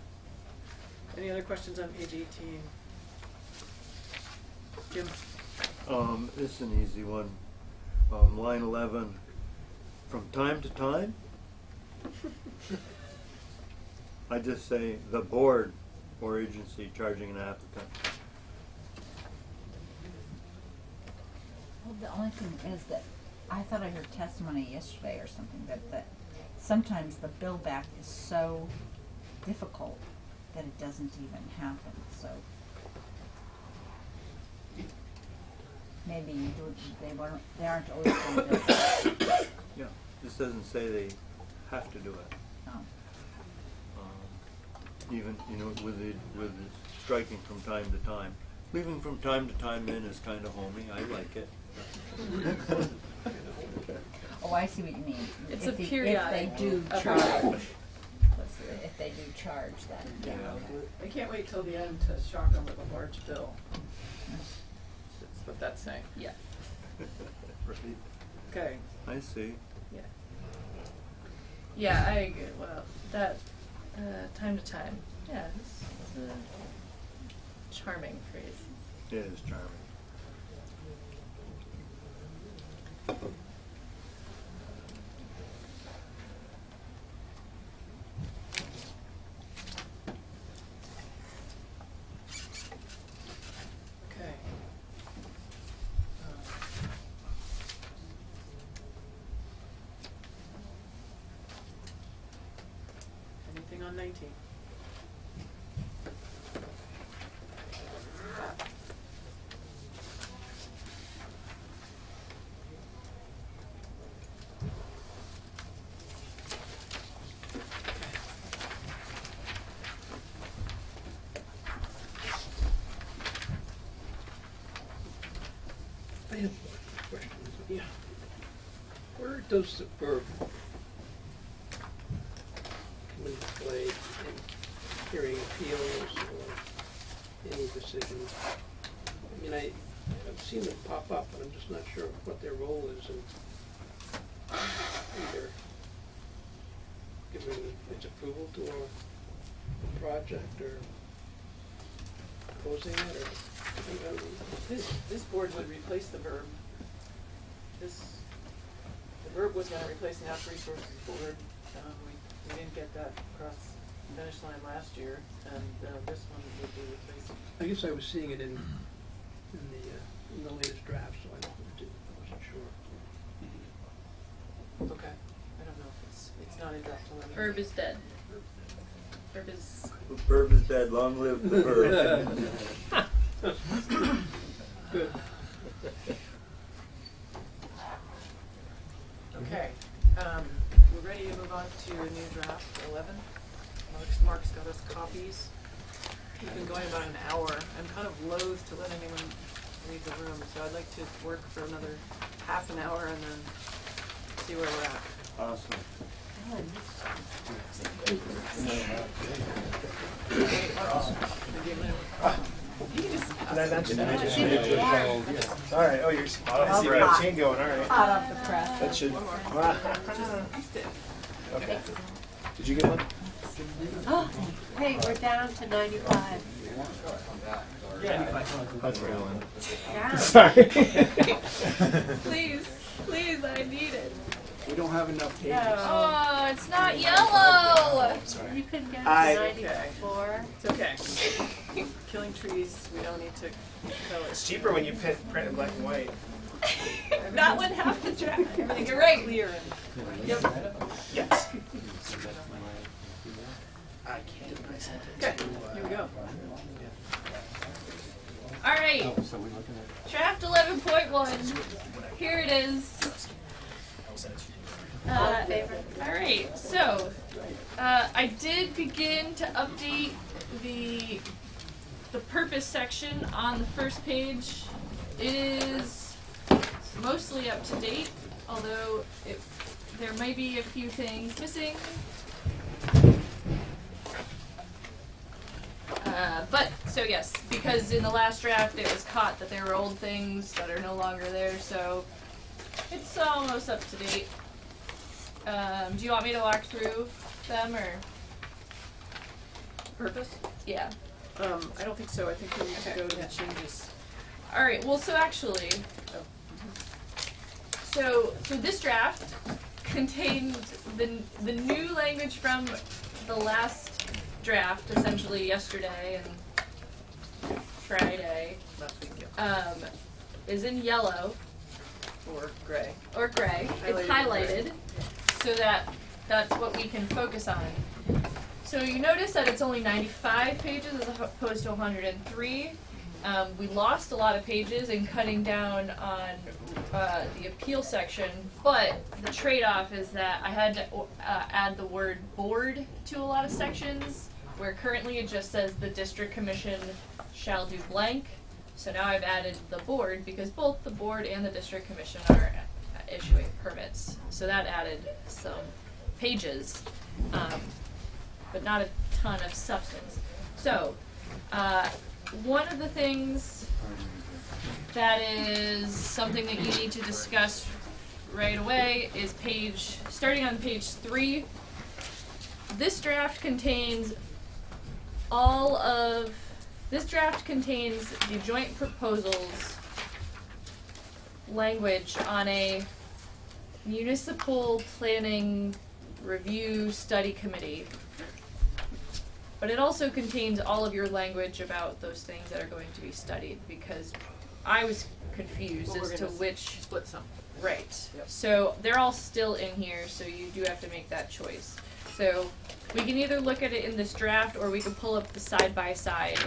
Any other questions on page 18? Jim? This is an easy one. Line 11, from time to time? I just say the board or agency charging an applicant. Well, the only thing is that I thought I heard testimony yesterday or something that sometimes the bill back is so difficult that it doesn't even happen, so. Maybe they aren't always going to bill back. Yeah, this doesn't say they have to do it. No. Even, with the striking from time to time. Leaving from time to time in is kind of homey, I like it. Oh, I see what you mean. It's If a the- periodic If they do approach. charge, if they do charge, then, yeah, okay. I can't wait till the end to shock them with a large bill. That's what that's saying. Yeah. Right. Okay, I see. Yeah. Yeah, I agree. Well, that, time to time, yeah, it's a charming phrase. It is charming. okay. Anything on 19? I have one question. Yeah. Where does the verb come into play in hearing appeals or any decisions? I mean, I've seen them pop up, but I'm just not sure what their role is in either giving its approval to a project or opposing it or. This board would replace the verb. The verb was gonna replace the Natural Resources Board. We didn't get that across the finish line last year, and this one would be replacing. I guess I was seeing it in the latest draft, so I wasn't sure. Okay, I don't know if it's not in draft eleven. Verb is dead. Verb is. The verb is dead, long live the verb. Good. Okay, we're ready to move on to a new draft, 11. Mark's got us copies. We've been going about an hour. I'm kind of loath to let anyone leave the room, so I'd like to work for another half an hour and then see where we're at. Awesome. You can just pass Did I it. mention that? All right, oh, you're, I see we got a chain going, all right. Hot off the press. That should, Just it. okay. Did you get one? Oh, hey, we're down to 95. That's for Ellen. Yeah. Sorry. Please, I need it. We don't have enough pages. Oh, it's not yellow. You could get I- to 94. It's okay. Killing trees, we don't need to color. It's cheaper when you print in black and white. That would have to check. You're right. Clear and. Yep. Yes. I can't, I sent it Okay, to, here we go. All right, So we're looking at. draft 11.1. Here it is. All in favor? All right, so I did begin to update the purpose section on the first page. It is mostly up to date, although there might be a few things missing. But so yes, because in the last draft it was caught that there were old things that are no longer there, so it's almost up to date. Do you want me to walk through them or? Purpose? Yeah. I don't think so. I think we need to Okay. go to the changes. All right. Well, so actually, so this draft contained the new language from the last draft, essentially yesterday and Friday, Last week, yeah. is in yellow Or gray. or gray. It's Highlighted in highlighted so that that's what we can focus on. So you notice that it's only 95 pages as opposed to 103. We lost a lot of pages in cutting down on the appeal section, but the trade-off is that I had to add the word board to a lot of sections, where currently it just says the district commission shall do blank. So now I've added the board because both the board and the district commission are issuing permits. So that added some pages, but not a ton of substance. So one of the things that is something that you need to discuss right away is starting on page 3. This draft contains the joint proposals language on a municipal planning review study committee. But it also contains all of your language about those things that are going to be studied, because I was confused Well, we're as to gonna which. Split some. Right. Yep. So they're all still in here, so you do have to make that choice. So we can either look at it in this draft, or we can pull up the side-by-side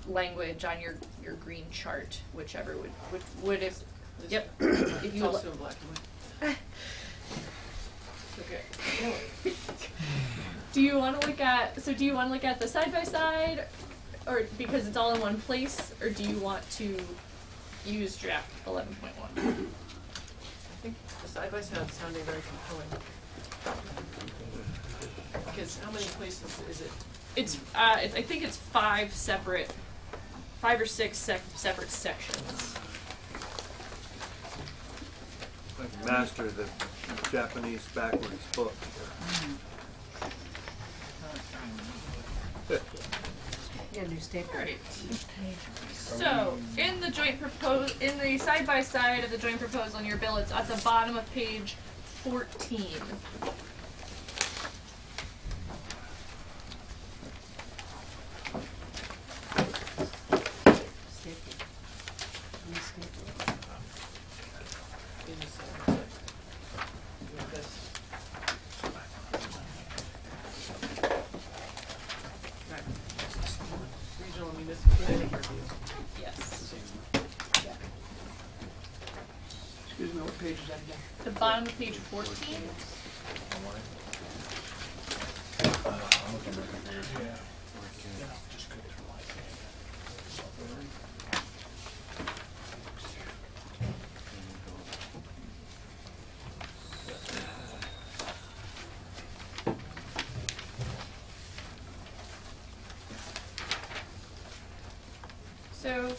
language on your green chart, whichever would if. Yep. If It's you also in black and white. Okay. Do you want to look at the side by side, or because it's all in one place, or do you want to use draft 11.1? I think the side by side sounding very compelling. Because how many places is it? It's I think it's 5 or 6 separate sections. I've mastered the Japanese backwards book. Yeah, new staple. Alright. So in the side by side of the joint proposal in your bill, it's at the bottom of page 14. Staple. New staple. In the side by side. Like this. Right. Regional municipal planning review. Yes. Excuse me, what page is that again? The bottom of page 14. So,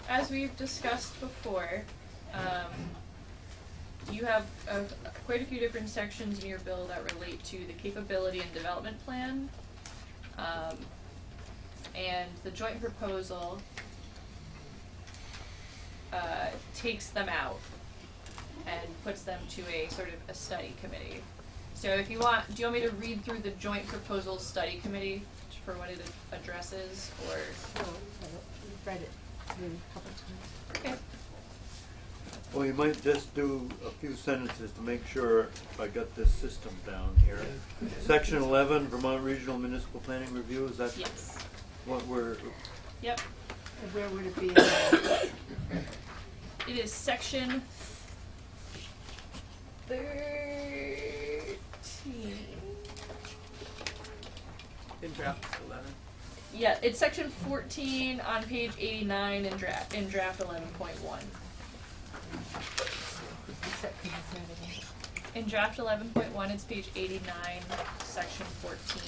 as we've discussed before, you have quite a few different sections in your bill that relate to the capability and development plan. And the joint proposal takes them out and puts them to a sort of a study committee. So if you want, do you want me to read through the joint proposal study committee for what it addresses, or? We've read it through a couple times. Okay. Well, you might just do a few sentences to make sure I got this system down here. Section 11, Vermont Regional Municipal Planning Review, is that Yes. what we're, Yep. And where would it be? It is section 13. In draft 11. Yeah, it's section 14 on page 89 in draft 11.1. In draft 11.1, it's page 89, section 14.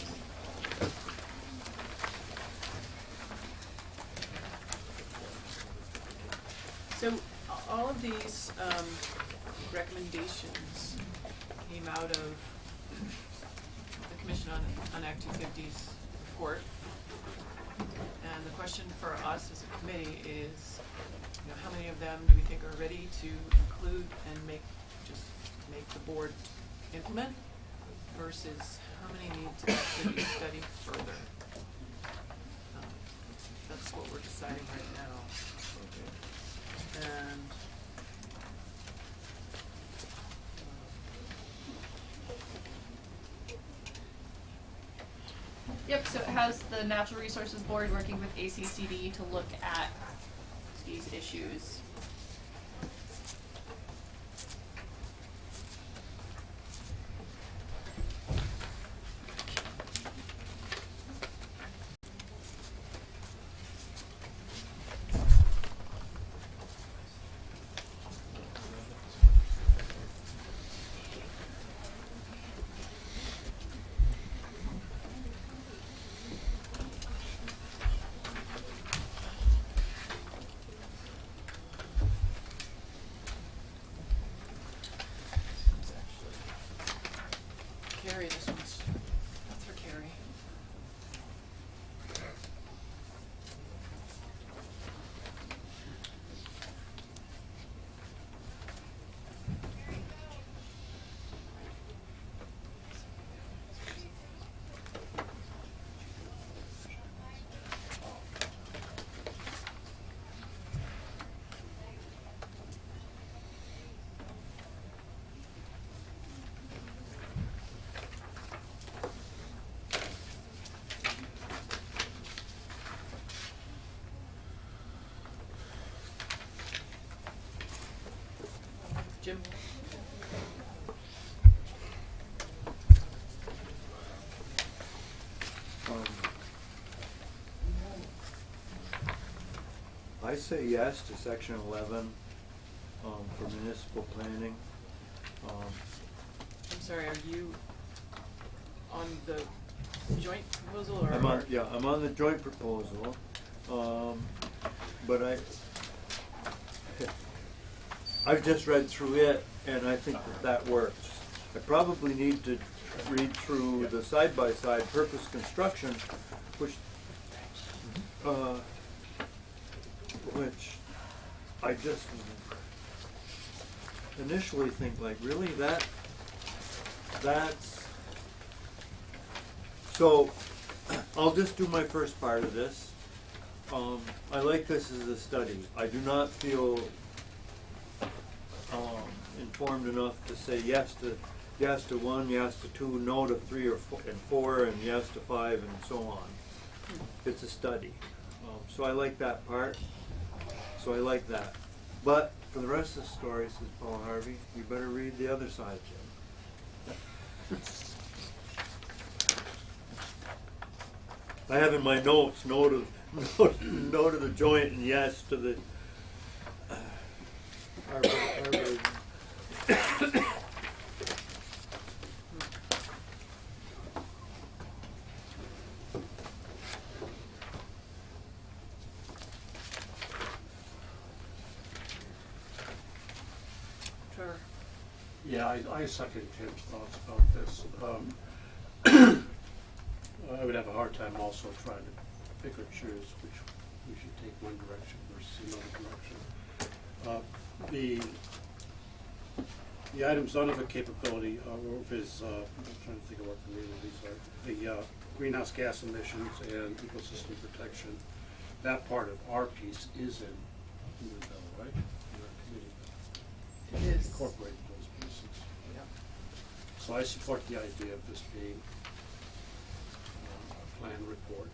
So all of these recommendations came out of the Commission on Act 250's report. And the question for us as a committee is, you know, how many of them do we think are ready to include and make the board implement versus how many need to actually be studied further? That's what we're deciding right now. And Yep, so it has the Natural Resources Board working with ACCD to look at these issues. Gerry, this one's that's for Gerry. Jim? I say yes to section 11 for municipal planning. I'm sorry, are you on the joint proposal or? I'm on the joint proposal, but I've just read through it and I think that works. I probably need to read through the side-by-side purpose construction, which I just initially think like, really, that's, so I'll just do my first part of this. I like this as a study. I do not feel informed enough to say yes to 1, yes to 2, no to 3 or 4, and yes to 5, and so on. It's a study. So I like that part. So I like that. But for the rest of the story, says Paul Harvey, you better read the other side, Jim. I have in my notes no to the joint and yes to the Harvard. Yeah, I second Jim's thoughts about this. I would have a hard time also trying to pick or choose which we should take one direction versus another direction. The items under the capability of his, I'm trying to think of what the name of these are, the greenhouse gas emissions and ecosystem protection, that part of our piece is in the bill, right? In our committee bill. I support the idea of this being a plan report,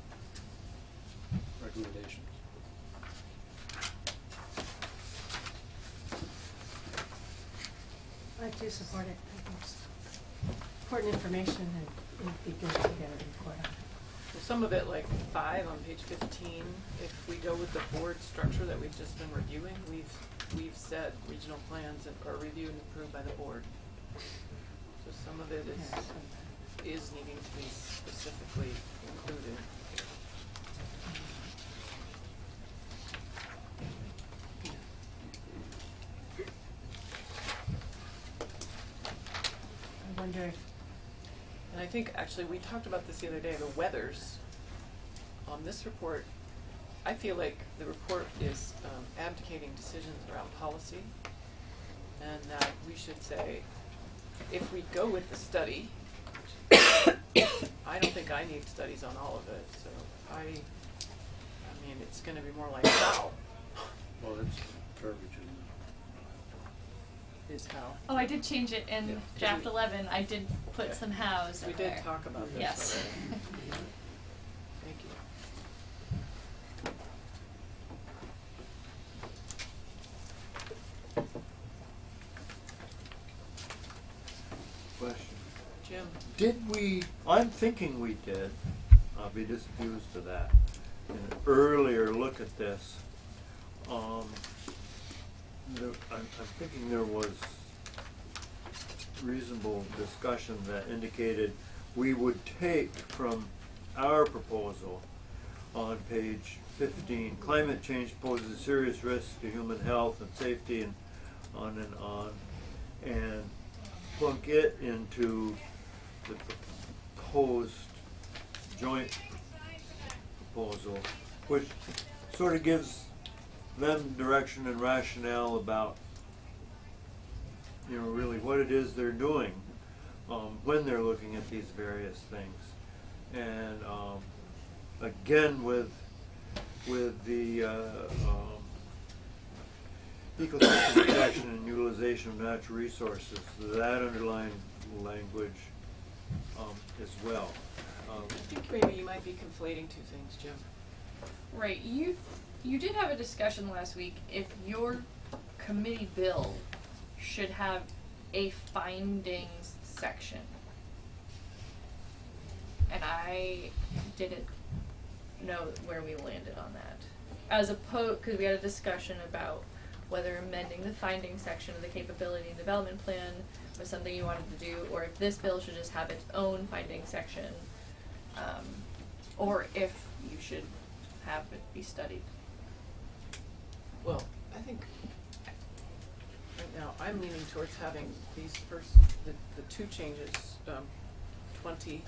recommendations. I do support it. I think it's important information and it would be good to get a report on it. Well, some of it, like 5 on page 15, if we go with the board structure that we've just been reviewing, we've said regional plans are reviewed and approved by the board. So some of it is needing to be specifically included. I wonder if, And I think actually we talked about this the other day, the weathers on this report. I feel like the report is abdicating decisions around policy, and that we should say, if we go with the study, I don't think I need studies on all of it, so I mean, it's gonna be more like how Well, it's verbiage in is how. Oh, I did change it in Yeah. draft 11. I did put Yeah. some hows We in did there. talk about this. Yes. already. Thank you. Question. Jim, Did we, I'm thinking we did, I'll be disabused of that, in an earlier look at this, I'm thinking there was reasonable discussion that indicated we would take from our proposal on page 15, climate change poses serious risk to human health and safety and on, and plunk it into the proposed joint proposal, which sort of gives them direction and rationale about, you know, really what it is they're doing when they're looking at these various things. And again, with the ecosystem protection and utilization of natural resources, that underlying language as well. I think maybe you might be conflating two things, Jim. Right. You did have a discussion last week if your committee bill should have a findings section. And I didn't know where we landed on that. As opposed, because we had a discussion about whether amending the findings section of the capability and development plan was something you wanted to do, or if this bill should just have its own findings section, or if you should have it be studied. Well, I think right now I'm leaning towards having these first, the two changes, 20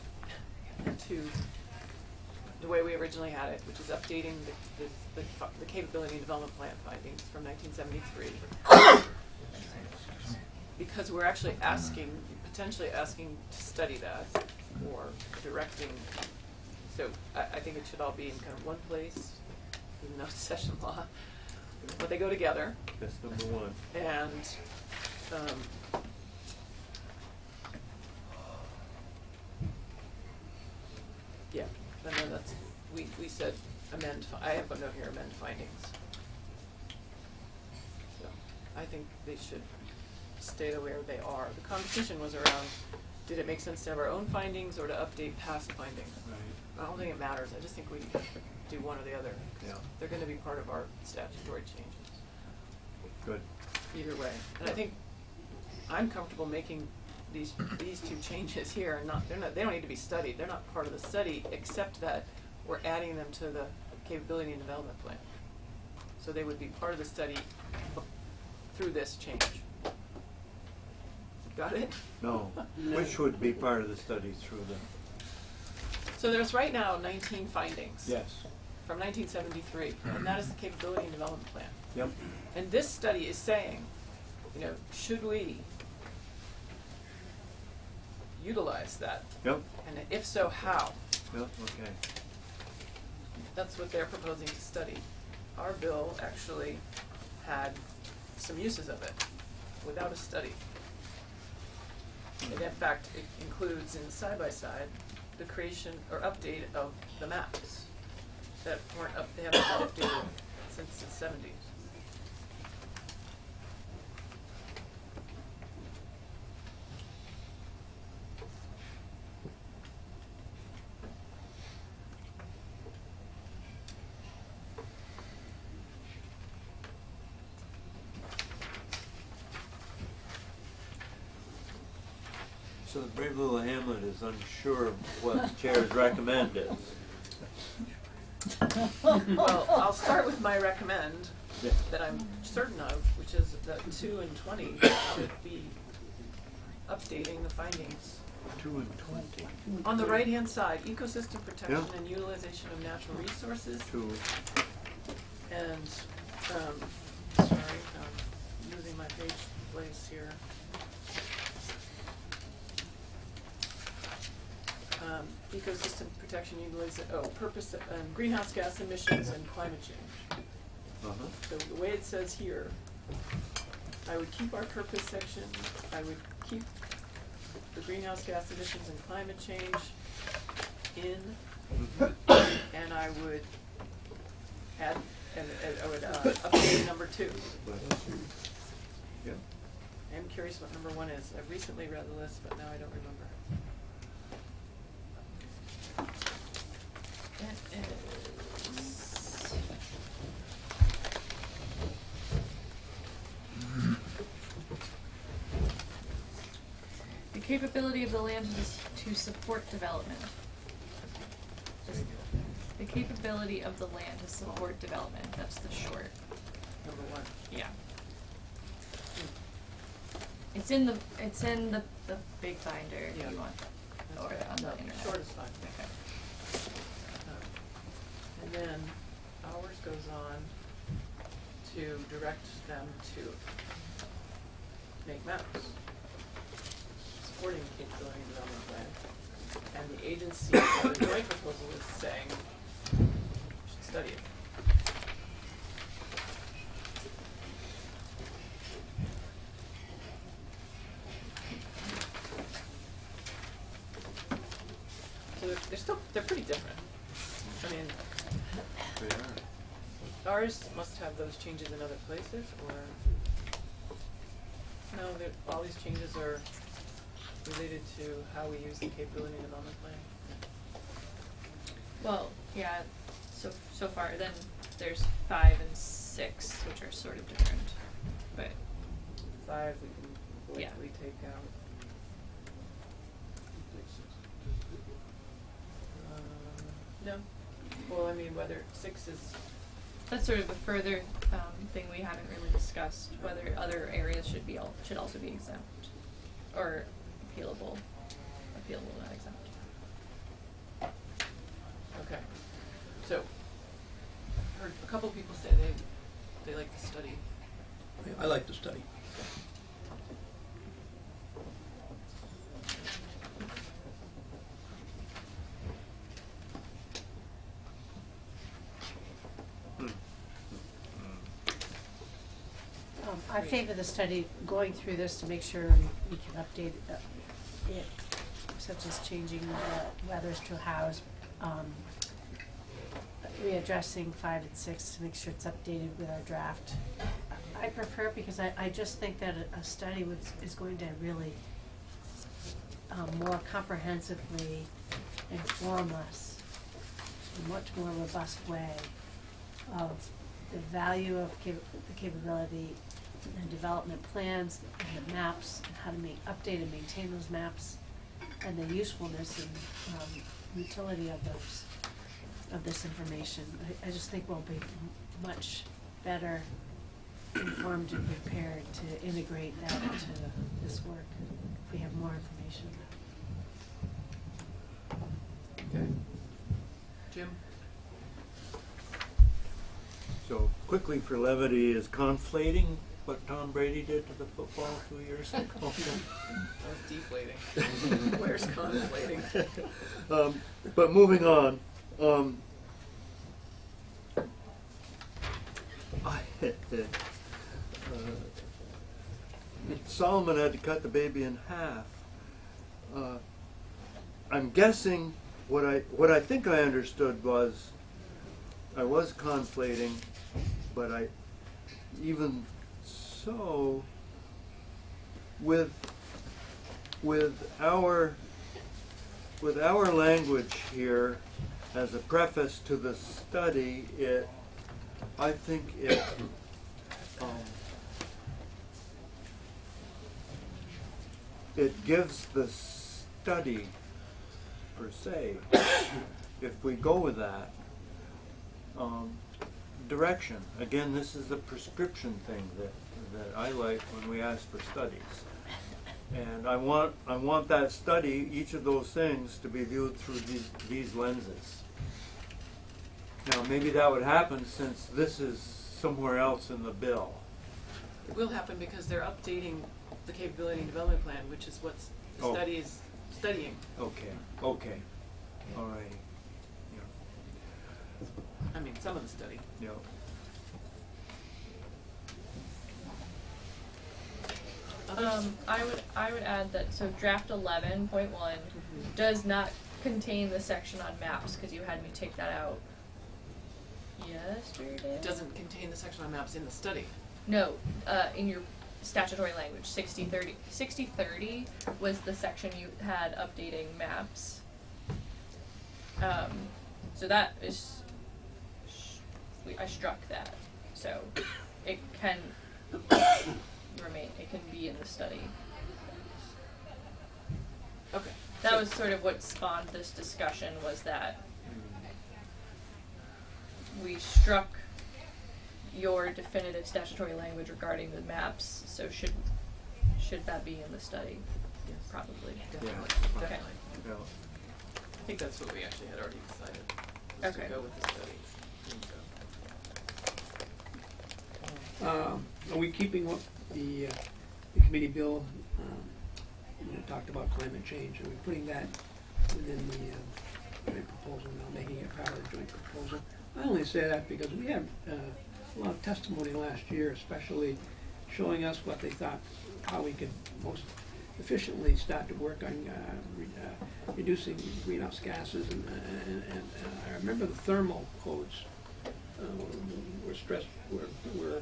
and 2, the way we originally had it, which is updating the capability and development plan findings from 1973. Because we're actually potentially asking to study that, or directing. So I think it should all be in kind of one place, even though it's session law. But they go together. That's number one. And yeah, and then that's, we said amend, I have a note here, amend findings. So I think they should stay the way they are. The conversation was around, did it make sense to have our own findings or to update past findings? Right. I don't think it matters, I just think we do one or the other. 'Cause Yeah. they're gonna be part of our statutory changes, Good. either way. And I think I'm comfortable making these two changes here, and they don't need to be studied, they're not part of the study, except that we're adding them to the capability and development plan. So they would be part of the study through this change. Got it? No, which would be part of the study through the, So there's right now 19 findings. yes, From 1973, and that is the capability and development plan. yep, And this study is saying, you know, should we utilize that? yep, And if so, how? yep, okay. That's what they're proposing to study. Our bill actually had some uses of it without a study. And in fact, it includes in side-by-side the creation or update of the maps that weren't up, they haven't been updated since the 70s. So the brave little hamlet is unsure of what the chair's recommend is. Well, I'll start with my recommend Yeah. that I'm certain of, which is that 2 and 20 should be updating the findings. 2 and 20. On the right-hand side, ecosystem protection Yeah. and utilization of natural resources. 2. And, sorry, I'm losing my page place here. Ecosystem protection, utilization, purpose, greenhouse gas emissions and climate change. Uh-huh. So the way it says here, I would keep our purpose section, I would keep the greenhouse gas emissions and climate change in, and I would add, and I would update number 2. Yeah. I'm curious what number 1 is. I've recently read the list, but now I don't remember. It is. The capability of the land to support development. The capability of the land to support development, that's the short. Number 1. Yeah. It's in the big binder if Yeah. you want, That's or okay. on the No, internet. short is fine. Okay. And then ours goes on to direct them to make maps supporting the capability and development plan. And the agency, the joint proposal is saying, you should study it. So they're pretty different. I mean, They are. ours must have those changes in other places, or no? All these changes are related to how we use the capability development plan. Well, yeah, so far, then there's 5 and 6, which are sort of different, but 5 we can Yeah. likely take out. No. Well, I mean, whether 6 is. that's sort of the further thing we haven't really discussed, whether other areas should also be exempt, or appealable, not exempt. Okay. So, I've heard a couple people say they like to study. I like to study. I favor the study, going through this to make sure we can update it, such as changing the weathers to house, readdressing 5 and 6 to make sure it's updated with our draft. I prefer, because I just think that a study is going to really more comprehensively inform us in a much more robust way of the value of the capability and development plans and the maps, and how to update and maintain those maps, and the usefulness and utility of this information. I just think we'll be much better informed and prepared to integrate that into this work if we have more information. Okay. Jim? So quickly for levity, is conflating what Tom Brady did to the football 2 years ago? That was deflating. Where's conflating? But moving on, Solomon had to cut the baby in half I'm guessing what I think I understood was I was conflating, but even so with our language here as a preface to the study, I think it gives the study per se, if we go with that, direction. Again, this is the prescription thing that I like when we ask for studies. And I want that study, each of those things, to be viewed through these lenses. Now, maybe that would happen since this is somewhere else in the bill. It will happen because they're updating the capability and development plan, which is what the study is studying. Okay, all right. I mean, some of the study. Yeah. I would add that, so draft 11.1 does not contain the section on maps, because you had me take that out yesterday? It doesn't contain the section on maps in the study. No, in your statutory language, 6030. 6030 was the section you had updating maps. So that is, I struck that, so it can remain, it can be in the study. Okay. That was sort of what spawned this discussion, was that we struck your definitive statutory language regarding the maps, so should that be in the study? Yes. Probably. Definitely. Okay. Definitely. Yeah. I think that's what we actually had already decided. Was Okay. to go with the study. Are we keeping up the committee bill, when it talked about climate change? Are we putting that within the joint proposal now, making it part of the joint proposal? I only say that because we had a lot of testimony last year, especially showing us what they thought, how we could most efficiently start to work on reducing greenhouse gases, and I remember the thermal codes were stressed, were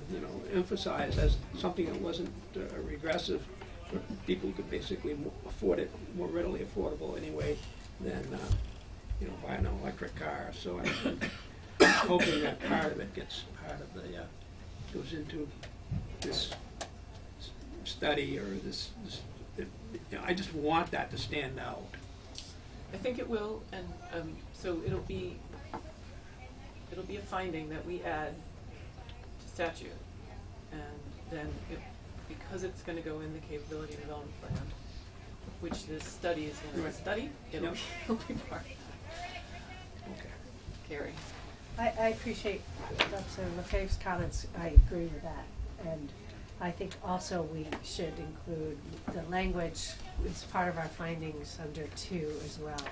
emphasized as something that wasn't regressive, where people could basically afford it, more readily affordable anyway than buying an electric car. So I'm hoping that part of it gets part of the goes into this study, or this I just want that to stand out. I think it will, and so it'll be a finding that we add to statute, and then because it's going to go in the capability development plan, which this study is going to study, it'll be part of that. Okay. Gerry. I appreciate Representative Lefebvre's comments. I agree with that. And I think also we should include the language as part of our findings under 2 as well.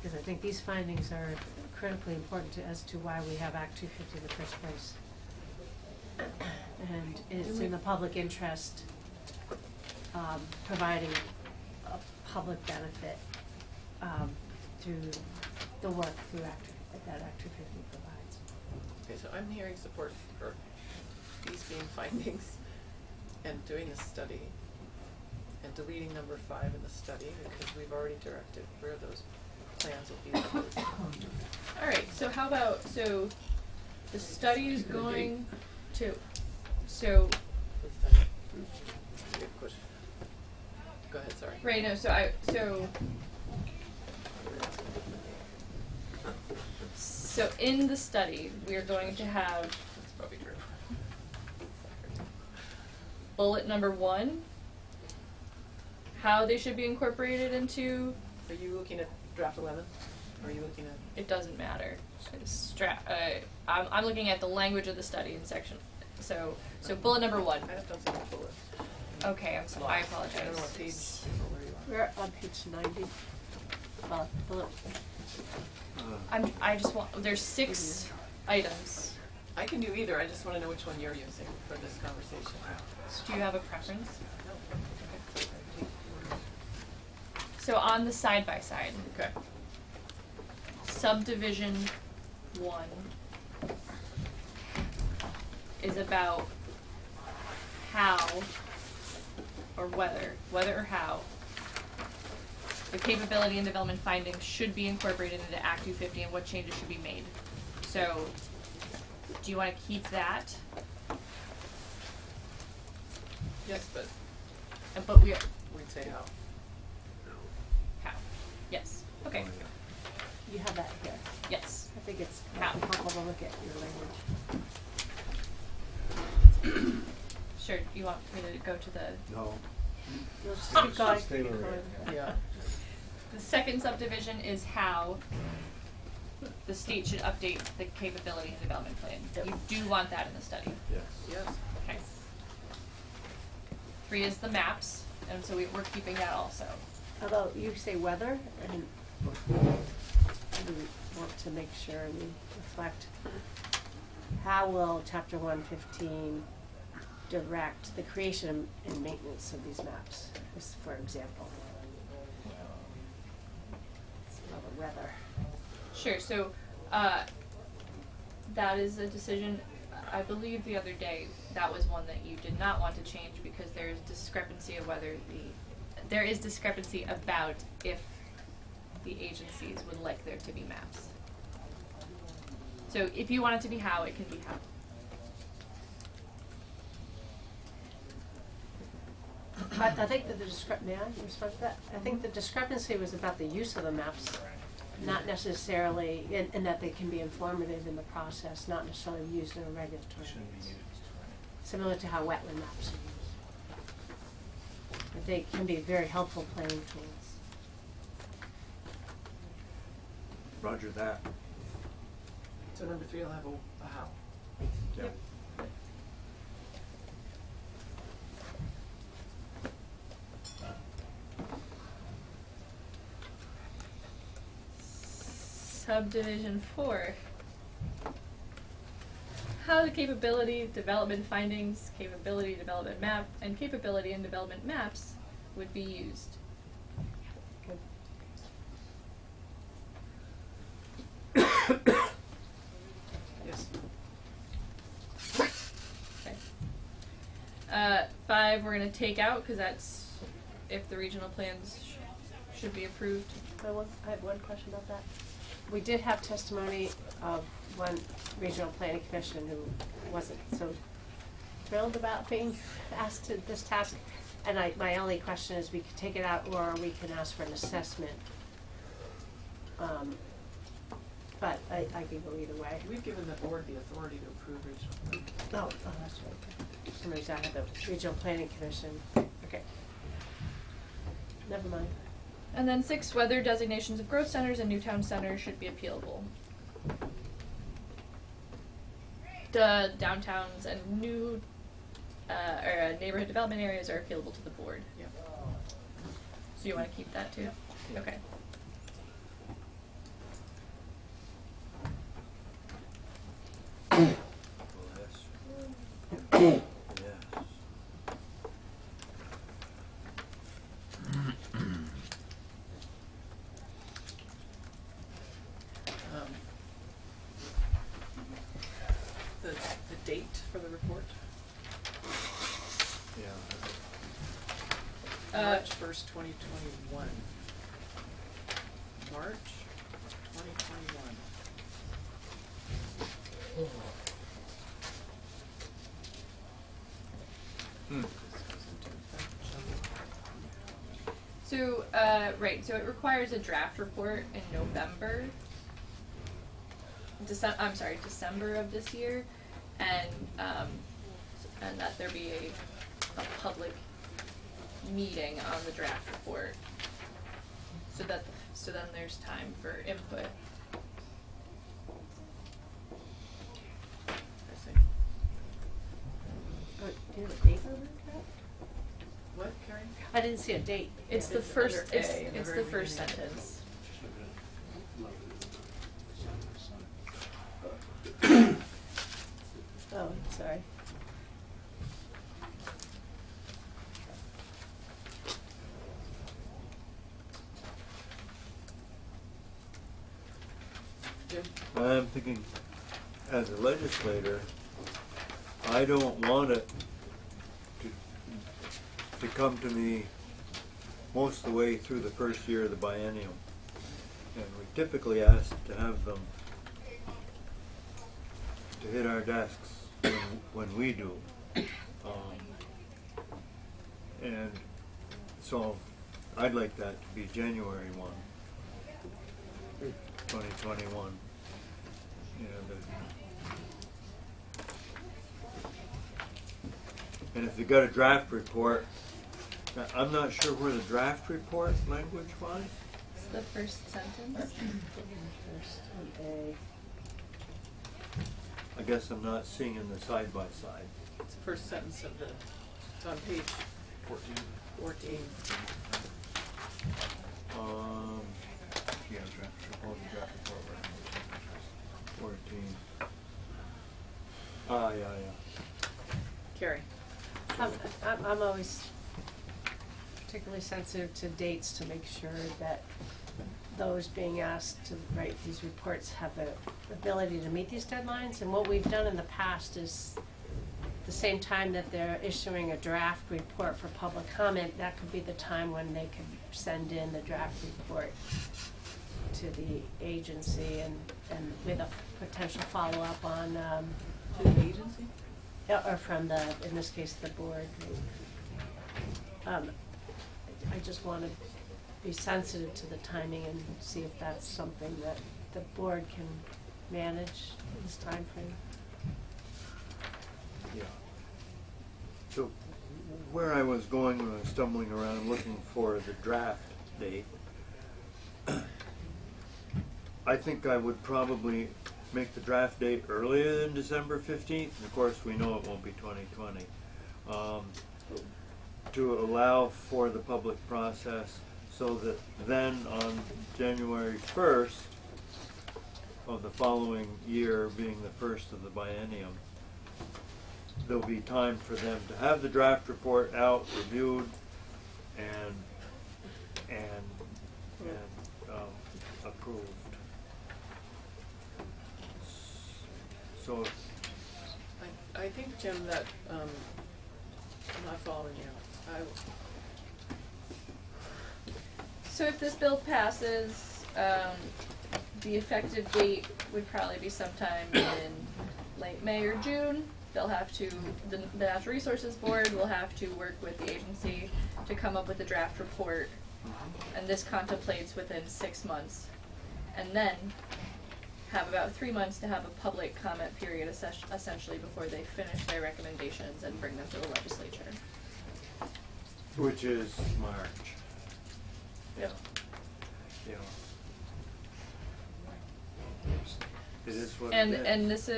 Because I think these findings are critically important as to why we have Act 250 in the first place. And it's in the public interest, providing a public benefit through the work through that Act 250 provides. Okay, so I'm hearing support for these being findings and doing a study and deleting number 5 in the study, because we've already directed where those plans will be included. All right, so how about, so the study is going to, so, Good question. Go ahead, sorry. right, no, so in the study, we are going to have That's probably true. bullet number 1, how they should be incorporated into, Are you looking at draft 11? Or are you looking at? it doesn't matter. I'm looking at the language of the study in section, so bullet number 1. I have done some bullets. Okay, I'm sorry, I apologize. I don't know what page or where you are. We're on page 90. Bullet. I just want, there's 6 items. I can do either, I just want to know which one you're using for this conversation. Do you have a preference? No. Okay. So on the side by side, Okay. subdivision 1 is about how or whether or how the capability and development findings should be incorporated into Act 250 and what changes should be made. So, do you want to keep that? Yes, but But we'd say how. how? Yes. Okay. You have that here. Yes. I think it's How? helpful to look at your language. Sure. You want me to go to the No. Let's just keep going. Stay where keep we're going. at. Yeah. The second subdivision is how the state should update the capability and development plan. Yep. You do want that in the study. Yes. Yes. Okay. 3 is the maps, and so we're keeping that also. Although you say weather, and we want to make sure we reflect, how will chapter 115 direct the creation and maintenance of these maps, just for example? It's about the weather. Sure, so, that is a decision, I believe the other day, that was one that you did not want to change because there is discrepancy of whether there is discrepancy about if the agencies would like there to be maps. So if you want it to be how, it can be how. I think that may I respond to that? I think the discrepancy was about the use of the maps, not necessarily, and that they can be informative in the process, not necessarily used in a regulatory sense. Similar to how wetland maps are used. But they can be very helpful planning tools. Roger that. So number 3 will have a how. Yep. Subdivision 4. How the capability development findings, capability development map, and capability and development maps would be used. Yes. Okay. 5 we're gonna take out because that's if the regional plans should be approved. I have one question about that. We did have testimony of one regional planning commission who wasn't so thrilled about being asked to this task. And my only question is, we could take it out, or we can ask for an assessment. But I can go either way. We've given the board the authority to approve regional plan. Oh, that's right. For some reason I had the regional planning commission. Okay. Never mind. And then 6, whether designations of growth centers and new town centers should be appealable. The downtowns and new neighborhood development areas are appealable to the board. Yeah. So you want to keep that too? Okay. Yes. The date for the report? March 1st, 2021. March 2021. So, right, so it requires a draft report in November. December of this year, and that there be a public meeting on the draft report, so then there's time for input. I see. Do you have a date on that? What, Carrie? I didn't see a date. It's the It's first. under It's A in the it's very the first beginning. sentence. Oh, sorry. Jim? I'm thinking, as a legislator, I don't want it to come to me most of the way through the first year of the biennium. And we typically ask to have them to hit our desks when we do. And so I'd like that to be January 1, 2021. You know, and if you got a draft report, I'm not sure where the draft report language was. It's the first sentence. I guess I'm not seeing in the side by side. It's the first sentence of it's on page 14. Yeah, draft report, draft report, recommendation. 14. Ah, yeah. Carrie? I'm always particularly sensitive to dates to make sure that those being asked to write these reports have the ability to meet these deadlines. And what we've done in the past is the same time that they're issuing a draft report for public comment, that could be the time when they could send in the draft report to the agency and with a potential follow-up on To the agency? or from in this case, the board. I just want to be sensitive to the timing and see if that's something that the board can manage this time frame. Yeah. So where I was going when I was stumbling around looking for the draft date, I think I would probably make the draft date earlier than December 15th. And of course, we know it won't be 2020. To allow for the public process so that then on January 1st of the following year, being the first of the biennium, there'll be time for them to have the draft report out, reviewed, and approved. So I think, Jim, that I'm not following you. So if this bill passes, the effective date would probably be sometime in late May or June. They'll have to, the Natural Resources Board will have to work with the agency to come up with a draft report, and this contemplates within 6 months. And then have about 3 months to have a public comment period essentially before they finish their recommendations and bring them to the legislature. which is March. Yep. Yeah. It is what And it is. and this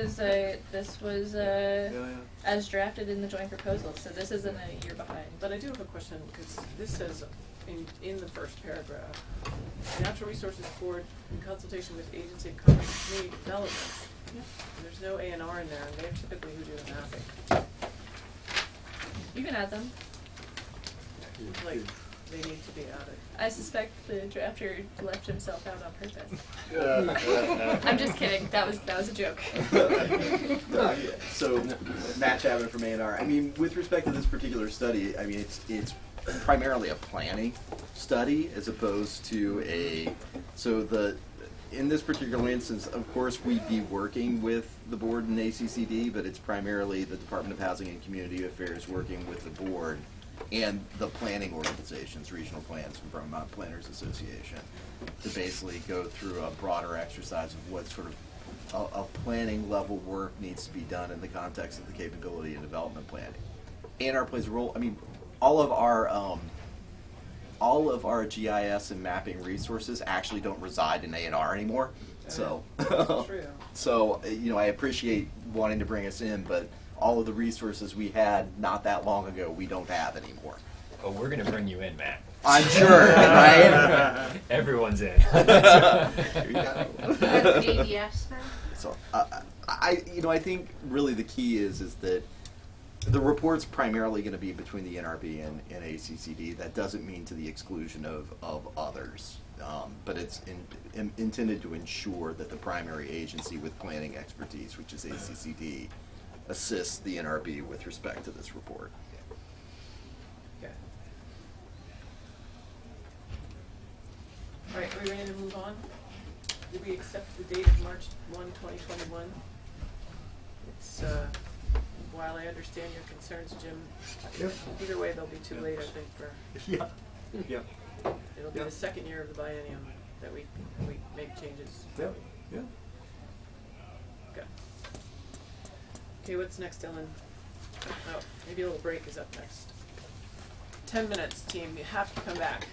was as drafted in the joint proposal, so this isn't a year behind. But I do have a question, because this says in the first paragraph, Natural Resources Board in consultation with agency of commerce and community development. And there's no A&R in there, and they're typically who do the mapping. You can add them. Like, they need to be added. I suspect the drafter left himself out on purpose. I'm just kidding. That was a joke. So, Matt Chapman from A&R. I mean, with respect to this particular study, I mean, it's primarily a planning study as opposed to in this particular instance, of course, we'd be working with the board and ACCD, but it's primarily the Department of Housing and Community Affairs working with the board and the planning organizations, regional plans from Vermont Planners Association, to basically go through a broader exercise of what sort of a planning level work needs to be done in the context of the capability and development planning. A&R plays a role. I mean, all of our GIS and mapping resources actually don't reside in A&R anymore. So, True. so I appreciate wanting to bring us in, but all of the resources we had not that long ago, we don't have anymore. Oh, we're gonna bring you in, Matt. I'm sure, right? Everyone's in. Here you go. That's ADS then? So, I think really the key is that the report's primarily going to be between the NRB and ACCD. That doesn't mean to the exclusion of others. but it's intended to ensure that the primary agency with planning expertise, which is ACCD, assists the NRB with respect to this report. Okay. All right, are we ready to move on? Did we accept the date of March 1, 2021? It's, while I understand your concerns, Jim, Yep. either way, they'll be too late, I think, for, Yeah. Yeah. it'll be Yeah. the second year of the biennium that we make changes. Yeah. Yeah. Okay. Okay, what's next, Ellen? Oh, maybe a little break is up next. 10 minutes, team, you have to come back.